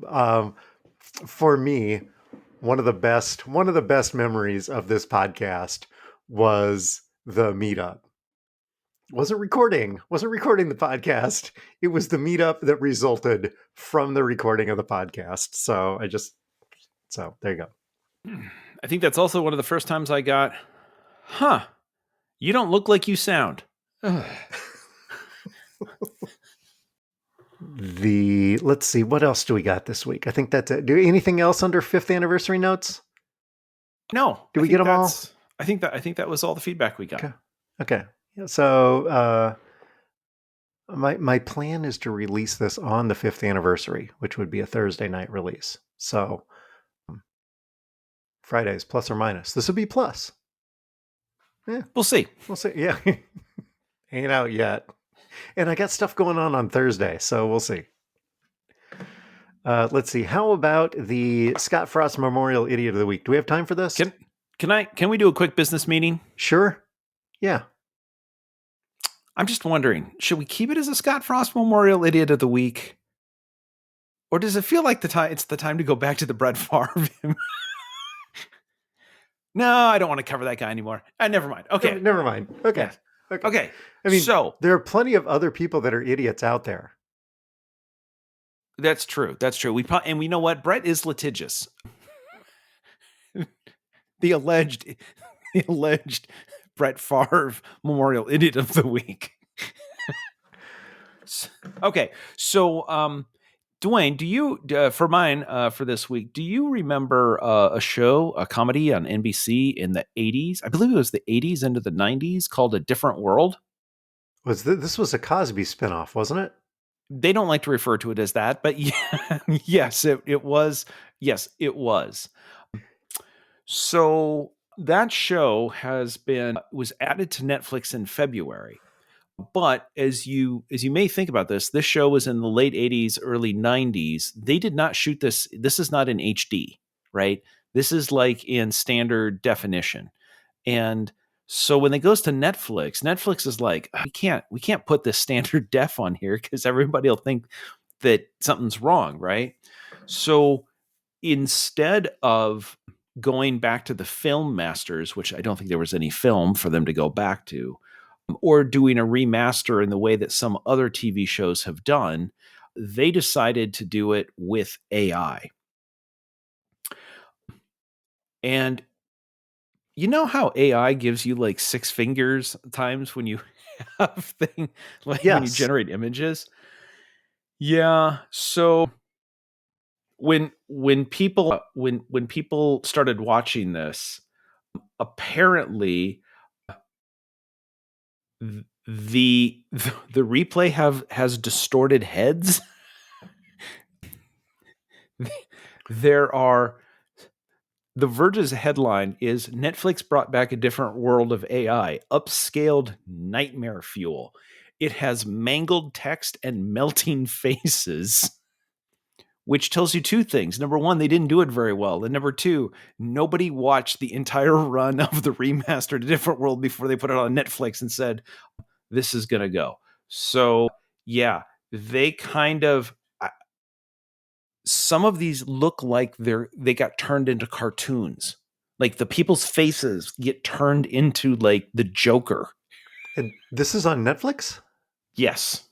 For me, one of the best memories of this podcast was the meetup. Wasn't recording the podcast. It was the meetup that resulted from the recording of the podcast. So there you go. I think that's also one of the first times I got, you don't look like you sound. Let's see, what else do we got this week? I think that's it. Do anything else under 5th anniversary notes? No. Did we get them all? I think that was all the feedback we got. Okay. So my plan is to release this on the 5th anniversary, which would be a Thursday night release. So Fridays, plus or minus. This would be plus. Yeah, We'll see. we'll see. Yeah. Ain't out yet. And I got stuff going on Thursday, so we'll see. Let's see. How about the Scott Frost Memorial Idiot of the Week? Do we have time for this? Can we do a quick business meeting? Sure. Yeah. I'm just wondering, should we keep it as a Scott Frost Memorial Idiot of the Week? Or does it feel like it's the time to go back to the Brett Favre? No, I don't want to cover that guy anymore. Never mind. Okay. Never mind. Okay. Yes. Okay. Okay. I mean, so there are plenty of other people that are idiots out there. that's true. That's true. And we know what? Brett is litigious. the alleged Brett Favre Memorial Idiot of the Week. Okay. So, Dwayne, do you, for mine, for this week, do you remember a show, a comedy on NBC in the 80s? I believe it was the 80s into the 90s called A Different World. This was a Cosby spinoff, wasn't it? They don't like to refer to it as that, but yeah, yes, it was. Yes, it was. So that show was added to Netflix in February. But as you may think about this show was in the late 80s, early 90s. They did not shoot this. This is not in HD, right? This is like in standard definition. And so when it goes to Netflix is like, we can't put this standard def on here because everybody will think that something's wrong, right? So instead of going back to the film masters, which I don't think there was any film for them to go back to, or doing a remaster in the way that some other TV shows have done, they decided to do it with AI. And you know how AI gives you like 6 fingers times when you have when you generate images? Yeah. So when people started watching this, apparently the replay has distorted heads. The Verge's headline is Netflix brought back a different world of AI, upscaled nightmare fuel. It has mangled text and melting faces, which tells you 2 things. Number 1, they didn't do it very well. And number 2, nobody watched the entire run of the remastered A Different World before they put it on Netflix and said, this is going to go. So yeah, they kind of, some of these look like they got turned into cartoons. Like the people's faces get turned into like the Joker. And this is on Netflix? Yes.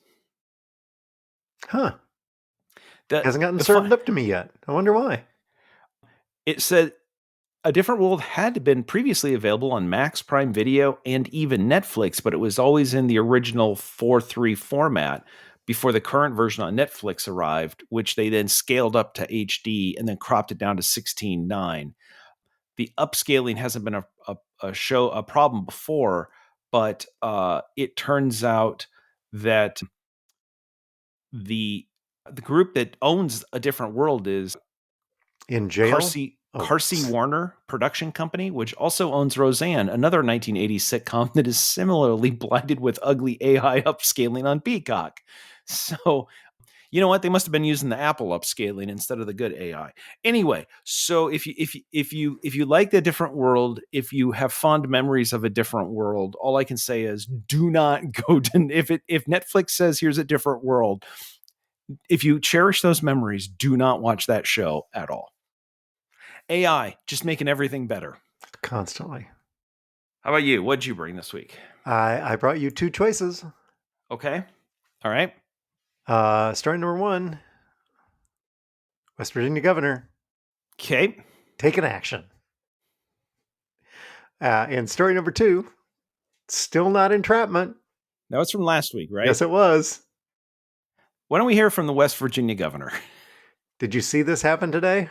Huh. Hasn't gotten served up to me yet. I wonder why. It said A Different World had been previously available on Max, Prime Video, and even Netflix, but it was always in the original 4:3 format before the current version on Netflix arrived, which they then scaled up to HD and then cropped it down to 16:9. The upscaling hasn't been a problem before, but it turns out that the group that owns A Different World is in jail. Carsey Warner Production Company, which also owns Roseanne, another 1980s sitcom that is similarly blinded with ugly AI upscaling on Peacock. So, you know what? They must have been using the Apple upscaling instead of the good AI. Anyway, so if you like The Different World, if you have fond memories of A Different World, all I can say is do not go to if Netflix says here's A Different World. If you cherish those memories, do not watch that show at all. AI just making everything better constantly. How about you? What'd you bring this week? I brought you 2 choices. Okay. All right. Story number 1, West Virginia governor. Okay. Taking action. And story number 2, still not entrapment. That was from last week, right? Yes, it was. Why don't we hear from the West Virginia governor? Did you see this happen today?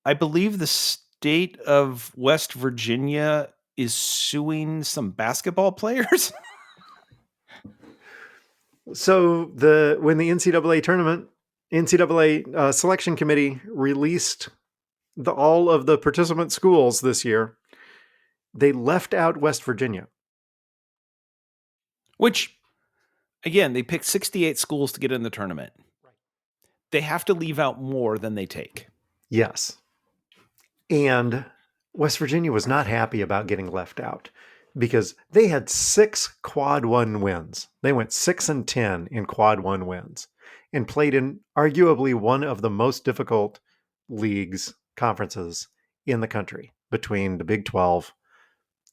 I believe the state of West Virginia is suing some basketball players. So when the NCAA selection committee released all of the participant schools this year, they left out West Virginia. Which, again, they picked 68 schools to get in the tournament. They have to leave out more than they take. Yes. And West Virginia was not happy about getting left out because they had 6 quad 1 wins. They went 6-10 in quad 1 wins and played in arguably one of the most difficult conferences in the country between the Big 12,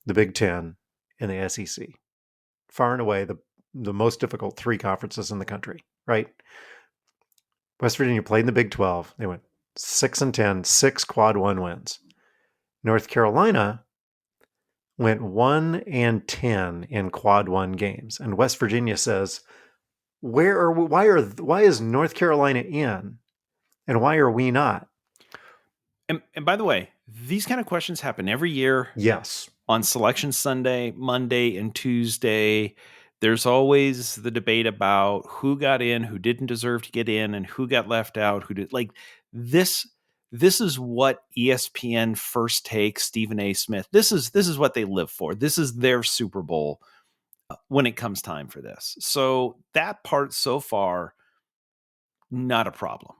the Big 10, and the SEC. Far and away the most difficult 3 conferences in the country, right? West Virginia played in the Big 12. They went 6-10, 6 quad 1 wins. North Carolina went 1-10 in quad 1 games. And West Virginia says, why is North Carolina in and why are we not? And by the way, these kind of questions happen every year. Yes. On Selection Sunday, Monday, and Tuesday. There's always the debate about who got in, who didn't deserve to get in, and who got left out, who did. Like this is what ESPN First Take, Stephen A. Smith, this is what they live for. This is their Super Bowl when it comes time for this. So that part so far, not a problem.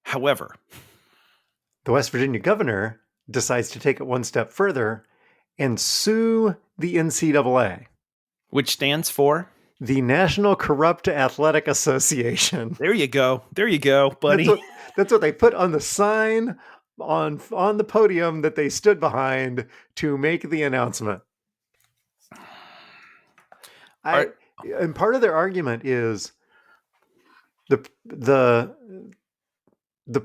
However, the West Virginia governor decides to take it one step further and sue the NCAA. Which stands for? The National Corrupt Athletic Association. There you go, buddy. That's what they put on the sign on the podium that they stood behind to make the announcement. And part of their argument is the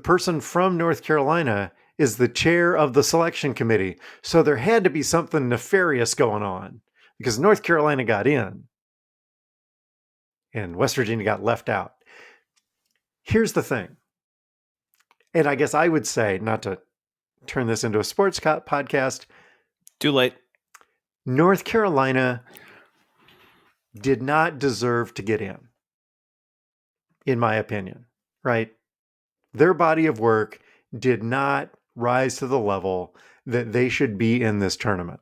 person from North Carolina is the chair of the selection committee. So there had to be something nefarious going on because North Carolina got in and West Virginia got left out. Here's the thing. And I guess I would say, not to turn this into a sports podcast. Too late. North Carolina did not deserve to get in my opinion, right? Their body of work did not rise to the level that they should be in this tournament.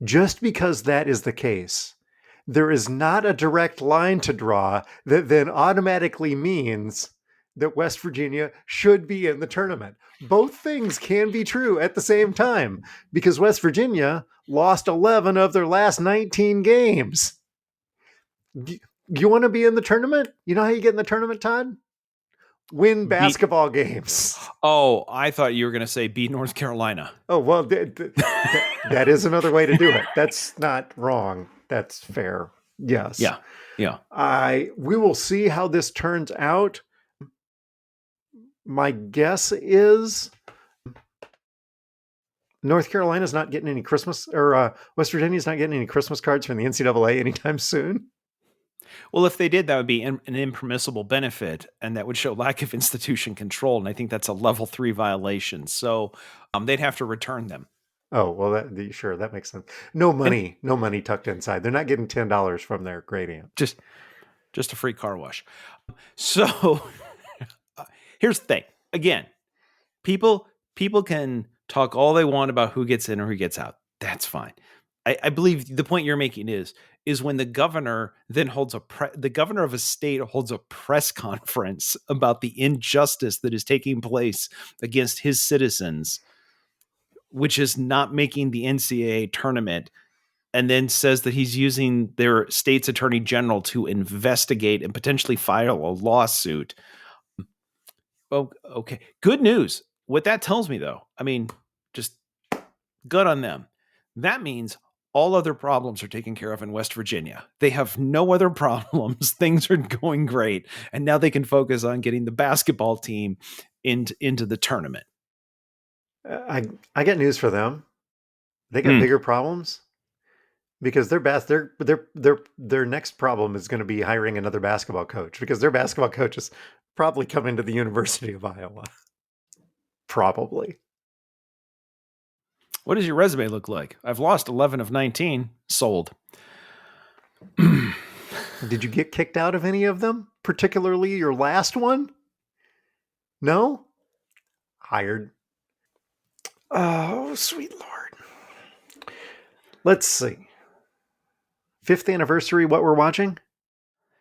Just because that is the case, there is not a direct line to draw that then automatically means that West Virginia should be in the tournament. Both things can be true at the same time because West Virginia lost 11 of their last 19 games. You want to be in the tournament? You know how you get in the tournament, Todd? Win basketball games. Oh, I thought you were going to say beat North Carolina. Oh, well, that is another way to do it. That's not wrong. That's fair. Yes. Yeah. We will see how this turns out. My guess is North Carolina's not getting any Christmas, or West Virginia's not getting any Christmas cards from the NCAA anytime soon. Well, if they did, that would be an impermissible benefit, and that would show lack of institution control. And I think that's a level 3 violation. So they'd have to return them. Oh, well, sure, that makes sense. No money tucked inside. They're not getting $10 from their great aunt. Just a free car wash. So here's the thing. Again, people can talk all they want about who gets in or who gets out. That's fine. I believe the point you're making is when the governor then the governor of a state holds a press conference about the injustice that is taking place against his citizens, which is not making the NCAA tournament, and then says that he's using their state's attorney general to investigate and potentially file a lawsuit. Oh, okay. Good news. What that tells me, though, I mean, just good on them. That means all other problems are taken care of in West Virginia. They have no other problems. Things are going great. And now they can focus on getting the basketball team into the tournament. I got news for them. They got bigger problems because their next problem is going to be hiring another basketball coach because their basketball coach is probably coming to the University of Iowa. Probably. What does your resume look like? I've lost 11 of 19. Sold. Did you get kicked out of any of them? Particularly your last one? No? hired. Oh, sweet Lord. Let's see. 5th anniversary, what we're watching?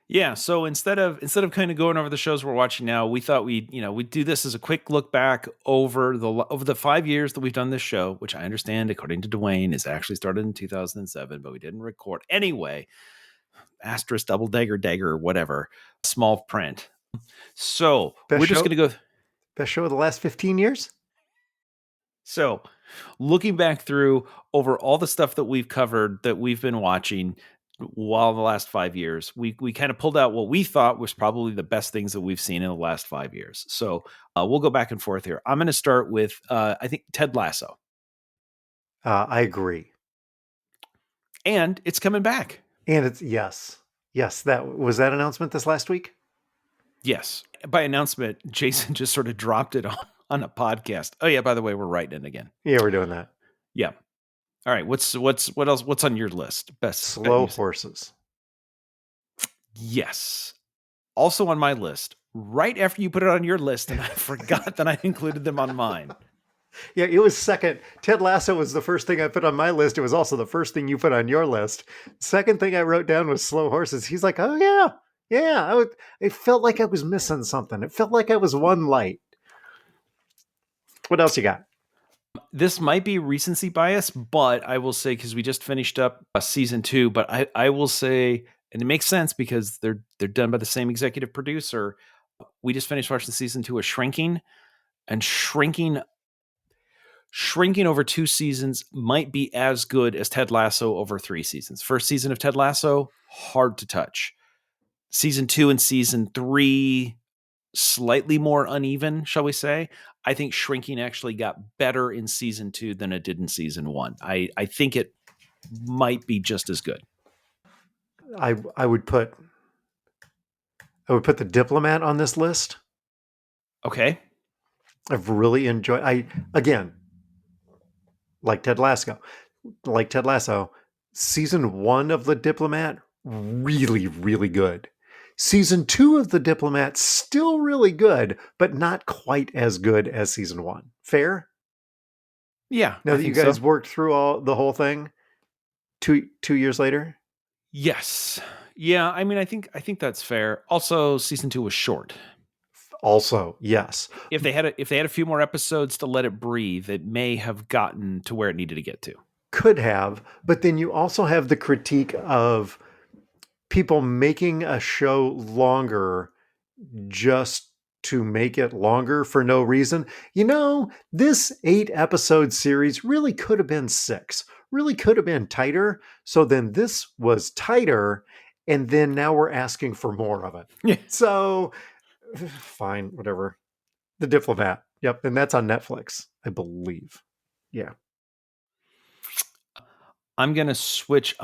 Yeah, so instead of kind of going over the shows we're watching now, we thought we'd do this as a quick look back over the 5 years that we've done this show, which I understand, according to Dwayne, is actually started in 2007, but we didn't record anyway. Asterisk, double dagger, whatever, small print. So we're just going to go. Best show of the last 15 years? So looking back through over all the stuff that we've covered that we've been watching while the last 5 years, we kind of pulled out what we thought was probably the best things that we've seen in the last 5 years. So we'll go back and forth here. I'm going to start with, I think, Ted Lasso. I agree. And it's coming back. And it's, yes, that was that announcement this last week? Yes. By announcement, Jason just sort of dropped it on a podcast. Oh yeah, by the way, we're writing it again. Yeah, we're doing that. Yeah. All right. What else? What's on your list? Best Slow Horses. Yes. Also on my list, right after you put it on your list, and I forgot that I included them on mine. Yeah, it was second. Ted Lasso was the first thing I put on my list. It was also the first thing you put on your list. Second thing I wrote down was Slow Horses. He's like, oh yeah. It felt like I was missing something. It felt like I was one light. What else you got? This might be recency bias, but I will say, because we just finished up season 2, but I will say, and it makes sense because they're done by the same executive producer. We just finished watching season 2 of Shrinking, and Shrinking over 2 seasons might be as good as Ted Lasso over 3 seasons. First season of Ted Lasso, hard to touch. Season 2 and season 3, slightly more uneven, shall we say. I think Shrinking actually got better in season 2 than it did in season 1. I think it might be just as good. I would put The Diplomat on this list. Okay. I've really enjoyed. Again, like Ted Lasso, season 1 of The Diplomat, really, really good. Season 2 of The Diplomat, still really good, but not quite as good as season 1. Fair? Yeah. Now that you guys worked through the whole thing 2 years later? Yes. Yeah, I mean, I think that's fair. Also, season 2 was short. Also, yes. If they had a few more episodes to let it breathe, it may have gotten to where it needed to get to. Could have, but then you also have the critique of people making a show longer just to make it longer for no reason. This 8-episode series really could have been 6, really could have been tighter. So then this was tighter, and then now we're asking for more of it. Yeah. So fine, whatever. The Diplomat. Yep. And that's on Netflix, I believe. Yeah. I'm going to switch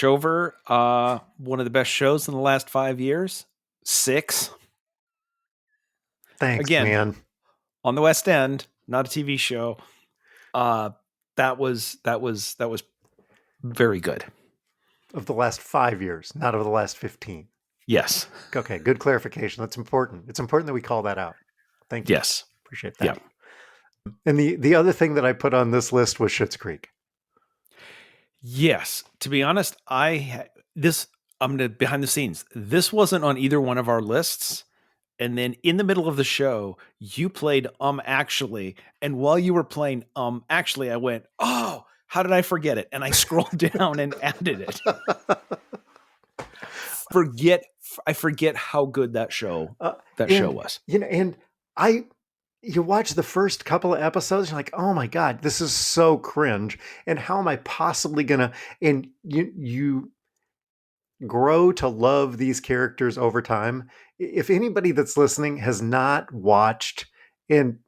over. One of the best shows in the last 5 years, 6. Thanks, again, man. On the West End, not a TV show. That was very good. Of the last 5 years, not of the last 15. Yes. Okay, good clarification. That's important. It's important that we call that out. Thank you. Yes. Appreciate that. Yeah. And the other thing that I put on this list was Schitt's Creek. Yes. To be honest, I'm behind the scenes. This wasn't on either one of our lists. And then in the middle of the show, you played Actually. And while you were playing Actually, I went, oh, how did I forget it? And I scrolled down and added it. I forget how good that show show was. And you watch the first couple of episodes, you're like, oh my God, this is so cringe. And how am I possibly gonna, and you grow to love these characters over time. If anybody that's listening has not watched, and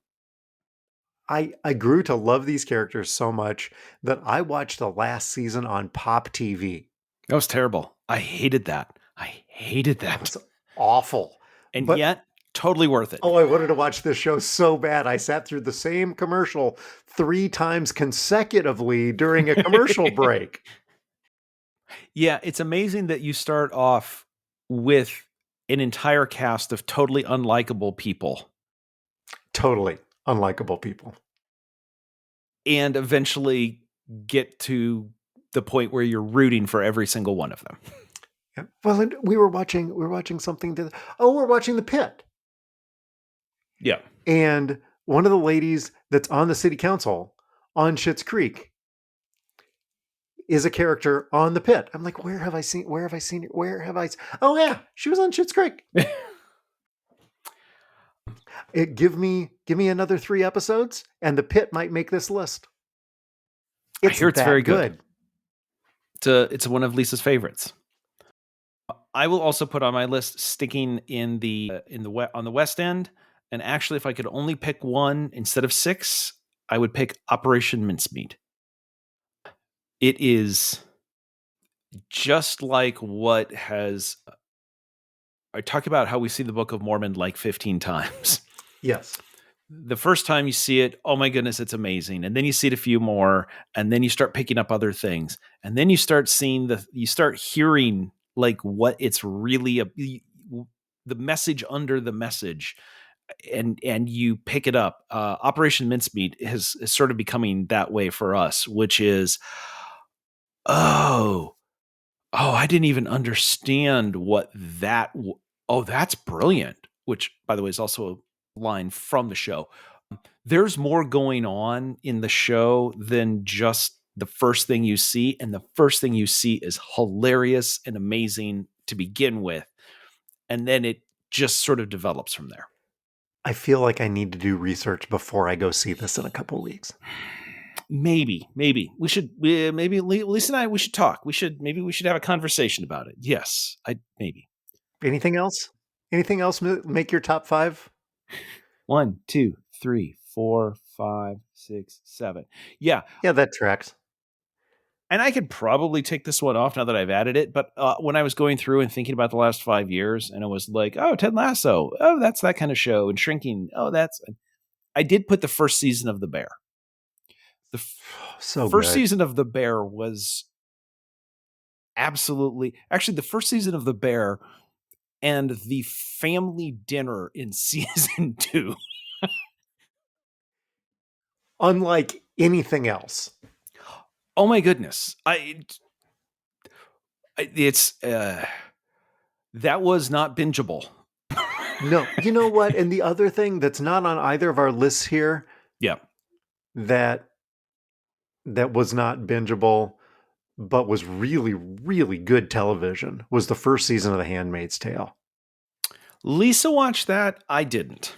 I grew to love these characters so much that I watched the last season on Pop TV. That was terrible. I hated that. It was awful. But yet, totally worth it. Oh, I wanted to watch this show so bad. I sat through the same commercial 3 times consecutively during a commercial break. Yeah, it's amazing that you start off with an entire cast of totally unlikable people. Totally. unlikable people. And eventually get to the point where you're rooting for every single one of them. Yeah. Well, and we were watching something we're watching The Pit. Yeah. And one of the ladies that's on the city council on Schitt's Creek is a character on The Pit. I'm like, where have I seen it? Oh yeah, she was on Schitt's Creek. Give me another 3 episodes and The Pit might make this list. I hear it's very good. It's one of Lisa's favorites. I will also put on my list sticking on the West End. And actually, if I could only pick one instead of 6, I would pick Operation Mincemeat. It is just like what has. I talk about how we see the Book of Mormon like 15 times. Yes. The first time you see it, oh my goodness, it's amazing. And then you see it a few more, and then you start picking up other things. And then you start hearing like what it's really the message under the message. And you pick it up. Operation Mincemeat is sort of becoming that way for us, which is, I didn't even understand what that. That's brilliant. Which, by the way, is also a line from the show. There's more going on in the show than just the first thing you see, and the first thing you see is hilarious and amazing to begin with, and then it just sort of develops from there. I feel like I need to do research before I go see this in a couple of weeks. Maybe we should. Maybe Lisa and I. We should talk. We should have a conversation about it. Yes, maybe. Anything else? Anything else make your top 5? 1, 2, 3, 4, 5, 6, 7. Yeah, that tracks. And I could probably take this one off now that I've added it. But when I was going through and thinking about the last 5 years, and it was like, oh, Ted Lasso. Oh, that's that kind of show. And Shrinking. Oh, I did put the first season of The Bear. The first season of The Bear was absolutely... Actually, the first season of The Bear and the family dinner in season 2. Unlike anything else. Oh my goodness. That was not bingeable. No, you know what? And the other thing that's not on either of our lists here, yeah, that was not bingeable, but was really, really good television, was the first season of The Handmaid's Tale. Lisa watched that. I didn't.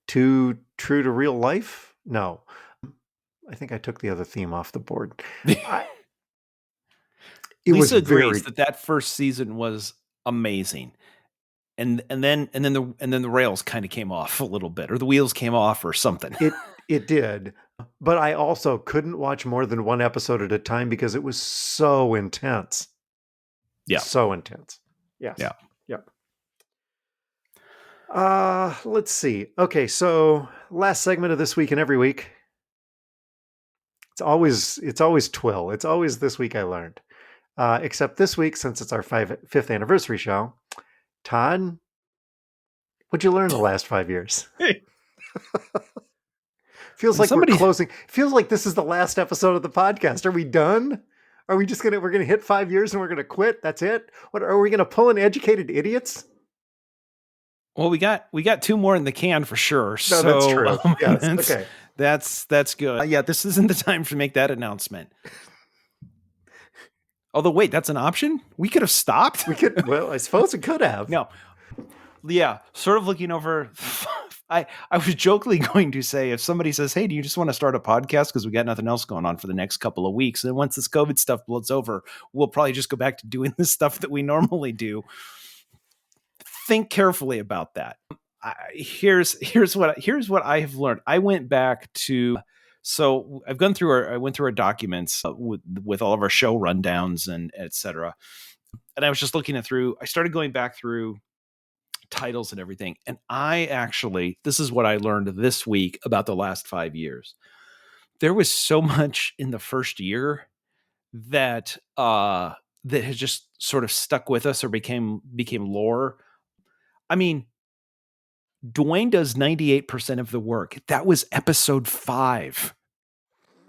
Too true to real life? No. I think I took the other theme off the board. Lisa agrees that first season was amazing. And then the rails kind of came off a little bit, or the wheels came off or something. It did. But I also couldn't watch more than one episode at a time because it was so intense. Yeah. So intense. Yes. Yeah. Yep. Let's see. Okay, so last segment of This Week and Every Week. It's always Twill. It's always This Week I Learned. Except this week, since it's our 5th anniversary show, Todd, what'd you learn the last 5 years? Feels like we're closing. Feels like this is the last episode of the podcast. Are we done? Are we just we're gonna hit 5 years and we're gonna quit? That's it? What are we gonna pull in Educated Idiots? Well, we got 2 more in the can for sure. No, so that's true. Yes. Okay. That's good. Yeah, this isn't the time to make that announcement. Although, wait, that's an option? We could have stopped? Well, I suppose we could have. No. Yeah, sort of looking over. I was jokingly going to say, if somebody says, hey, do you just want to start a podcast because we got nothing else going on for the next couple of weeks? And once this COVID stuff blows over, we'll probably just go back to doing the stuff that we normally do. Think carefully about that. Here's what I have learned. I went back to... So I went through our documents with all of our show rundowns and etc. And I was just looking through. I started going back through titles and everything. And this is what I learned this week about the last 5 years. There was so much in the first year that has just sort of stuck with us or became lore. I mean, Dwayne does 98% of the work. That was episode 5.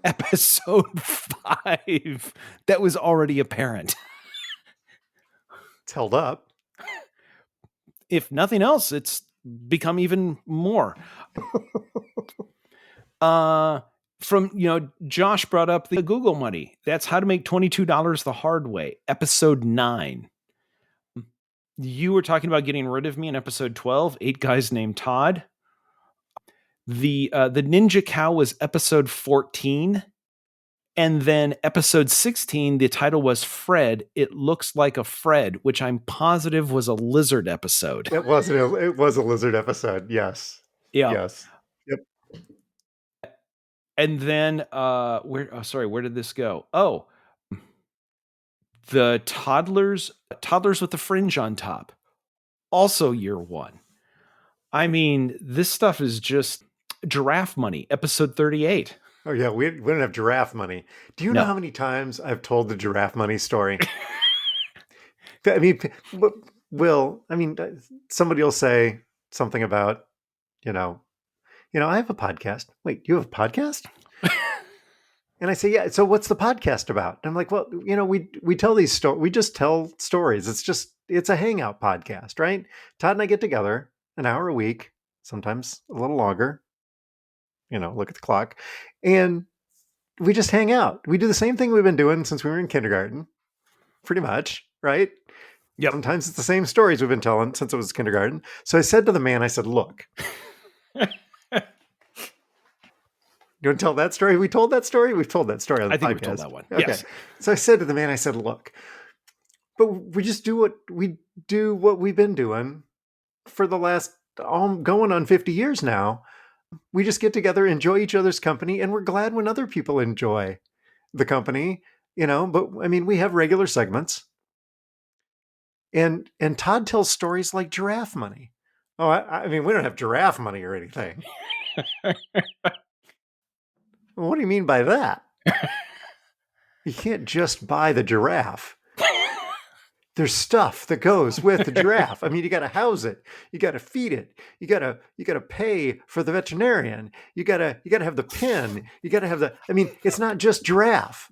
Episode 5. That was already apparent. It's held up. If nothing else, it's become even more. Josh brought up the Google money. That's how to make $22 the hard way. Episode 9. You were talking about getting rid of me in episode 12. 8 guys named Todd. The Ninja Cow was episode 14. And then episode 16, the title was Fred. It looks like a Fred, which I'm positive was a lizard episode. It was a lizard episode. Yes. Yeah. Yes. Yep. And then where did this go? Oh, the toddlers with the fringe on top. Also year 1. I mean, this stuff is just giraffe money, episode 38. Oh yeah, we don't have giraffe money. Do you know how many times I've told the giraffe money story? I mean, somebody will say something about, I have a podcast. Wait, you have a podcast? And I say, yeah. So what's the podcast about? And I'm like, well, we tell these stories. We just tell stories. It's a hangout podcast, right? Todd and I get together an hour a week, sometimes a little longer. Look at the clock, and we just hang out. We do the same thing we've been doing since we were in kindergarten, pretty much, right? Yep. Sometimes it's the same stories we've been telling since it was kindergarten. So I said to the man, I said, look, you want to tell that story? We told that story? We've told that story on the podcast. I think we told that one. Okay. Yes. So I said to the man, I said, look, but we just do what we've been doing for the last going on 50 years now. We just get together, enjoy each other's company, and we're glad when other people enjoy the company, but I mean, we have regular segments. And Todd tells stories like giraffe money. Oh, I mean, we don't have giraffe money or anything. Well, what do you mean by that? You can't just buy the giraffe. There's stuff that goes with the giraffe. I mean, you got to house it. You got to feed it. You got to pay for the veterinarian. You got to have the pen. You got to have it's not just giraffe.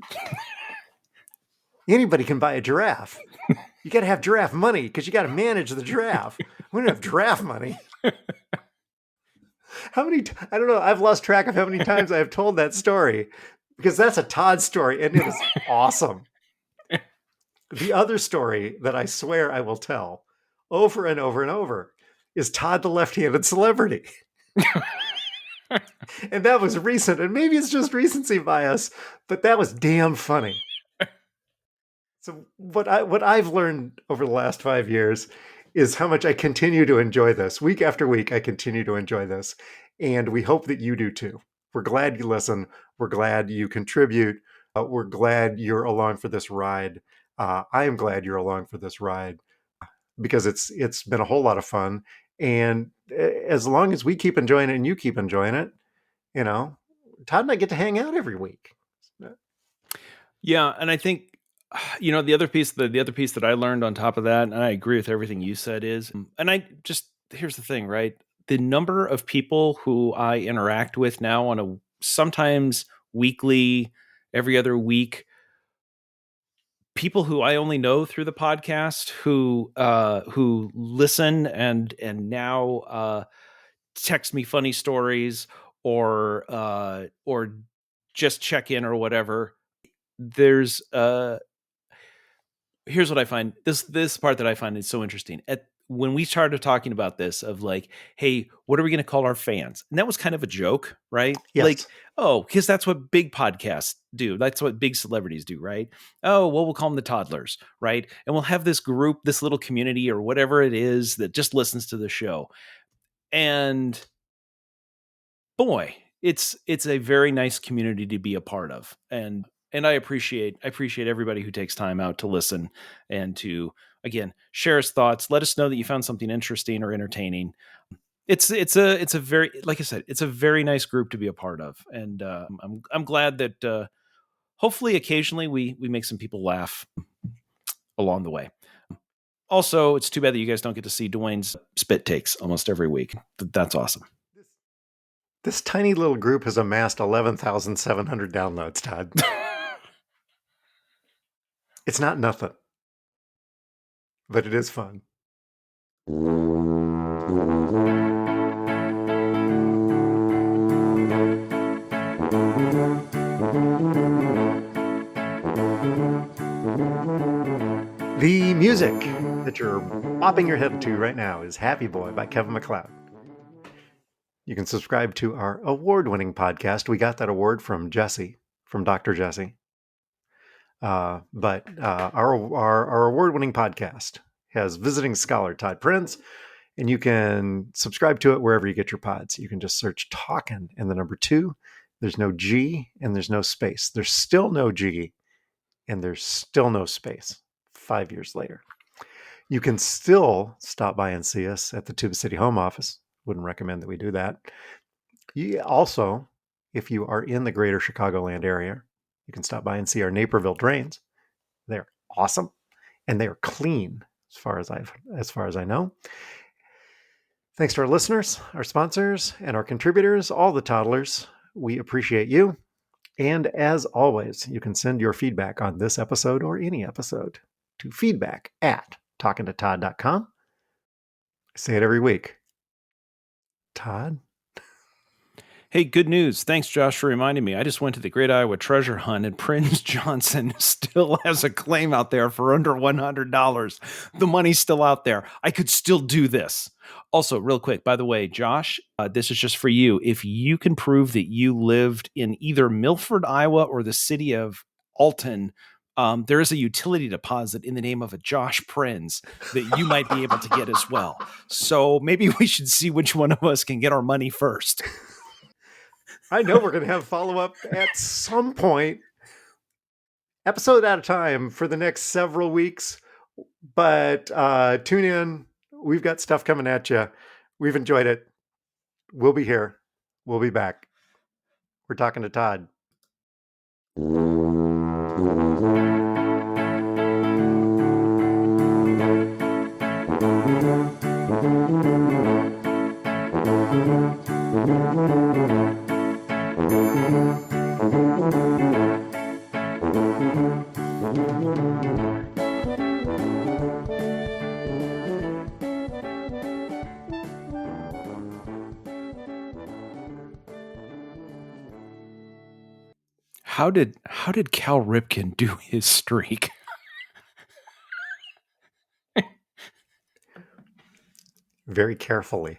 Anybody can buy a giraffe. You got to have giraffe money because you got to manage the giraffe. We don't have giraffe money. How many? I don't know. I've lost track of how many times I have told that story because that's a Todd story and it is awesome. The other story that I swear I will tell over and over and over is Todd the Left-Handed Celebrity. And that was recent, and maybe it's just recency bias, but that was damn funny. So what I've learned over the last 5 years is how much I continue to enjoy this. Week after week, I continue to enjoy this, and we hope that you do too. We're glad you listen. We're glad you contribute. We're glad you're along for this ride. I am glad you're along for this ride because it's been a whole lot of fun. And as long as we keep enjoying it and you keep enjoying it, Todd and I get to hang out every week. Yeah, and I think the other piece that I learned on top of that, and I agree with everything you said is, and here's the thing, right? The number of people who I interact with now on a sometimes weekly, every other week, people who I only know through the podcast who listen and now text me funny stories or just check in or whatever. There's here's what I find. This part that I find is so interesting. When we started talking about this of like, hey, what are we going to call our fans? And that was kind of a joke, right? Yes. Like, oh, because that's what big podcasts do. That's what big celebrities do, right? Oh, well, we'll call them the toddlers, right? And we'll have this group, this little community or whatever it is that just listens to the show. And boy, it's a very nice community to be a part of. And I appreciate everybody who takes time out to listen and to, again, share his thoughts. Let us know that you found something interesting or entertaining. It's a very, like I said, it's a very nice group to be a part of. And I'm glad that hopefully occasionally we make some people laugh along the way. Also, it's too bad that you guys don't get to see Dwayne's spit takes almost every week. That's awesome. This tiny little group has amassed 11,700 downloads, Todd. It's not nothing, but it is fun. The music that you're bopping your head to right now is Happy Boy by Kevin MacLeod. You can subscribe to our award-winning podcast. We got that award from Jesse, from Dr. Jesse. But our award-winning podcast has visiting scholar Todd Prince, and you can subscribe to it wherever you get your pods. You can just search Talkin and the number 2. There's no G and there's no space. There's still no G and there's still no space 5 years later. You can still stop by and see us at the Tuba City home office. Wouldn't recommend that we do that. Also, if you are in the greater Chicagoland area, you can stop by and see our Naperville drains. They're awesome and they are clean as far as I know. Thanks to our listeners, our sponsors, and our contributors, all the toddlers. We appreciate you. And as always, you can send your feedback on this episode or any episode to feedback@talkin2Todd.com. I say it every week. Todd? Hey, good news. Thanks, Josh, for reminding me. I just went to the Great Iowa Treasure Hunt, and Prince Johnson still has a claim out there for under $100. The money's still out there. I could still do this. Also, real quick, by the way, Josh, this is just for you. If you can prove that you lived in either Milford, Iowa, or the city of Alton, there is a utility deposit in the name of a Josh Prinz that you might be able to get as well. So maybe we should see which one of us can get our money first. I know we're going to have follow-up at some point, episode at a time for the next several weeks. But tune in. We've got stuff coming at you. We've enjoyed it. We'll be here. We'll be back. We're talking to Todd. How did Cal Ripken do his streak? Very carefully.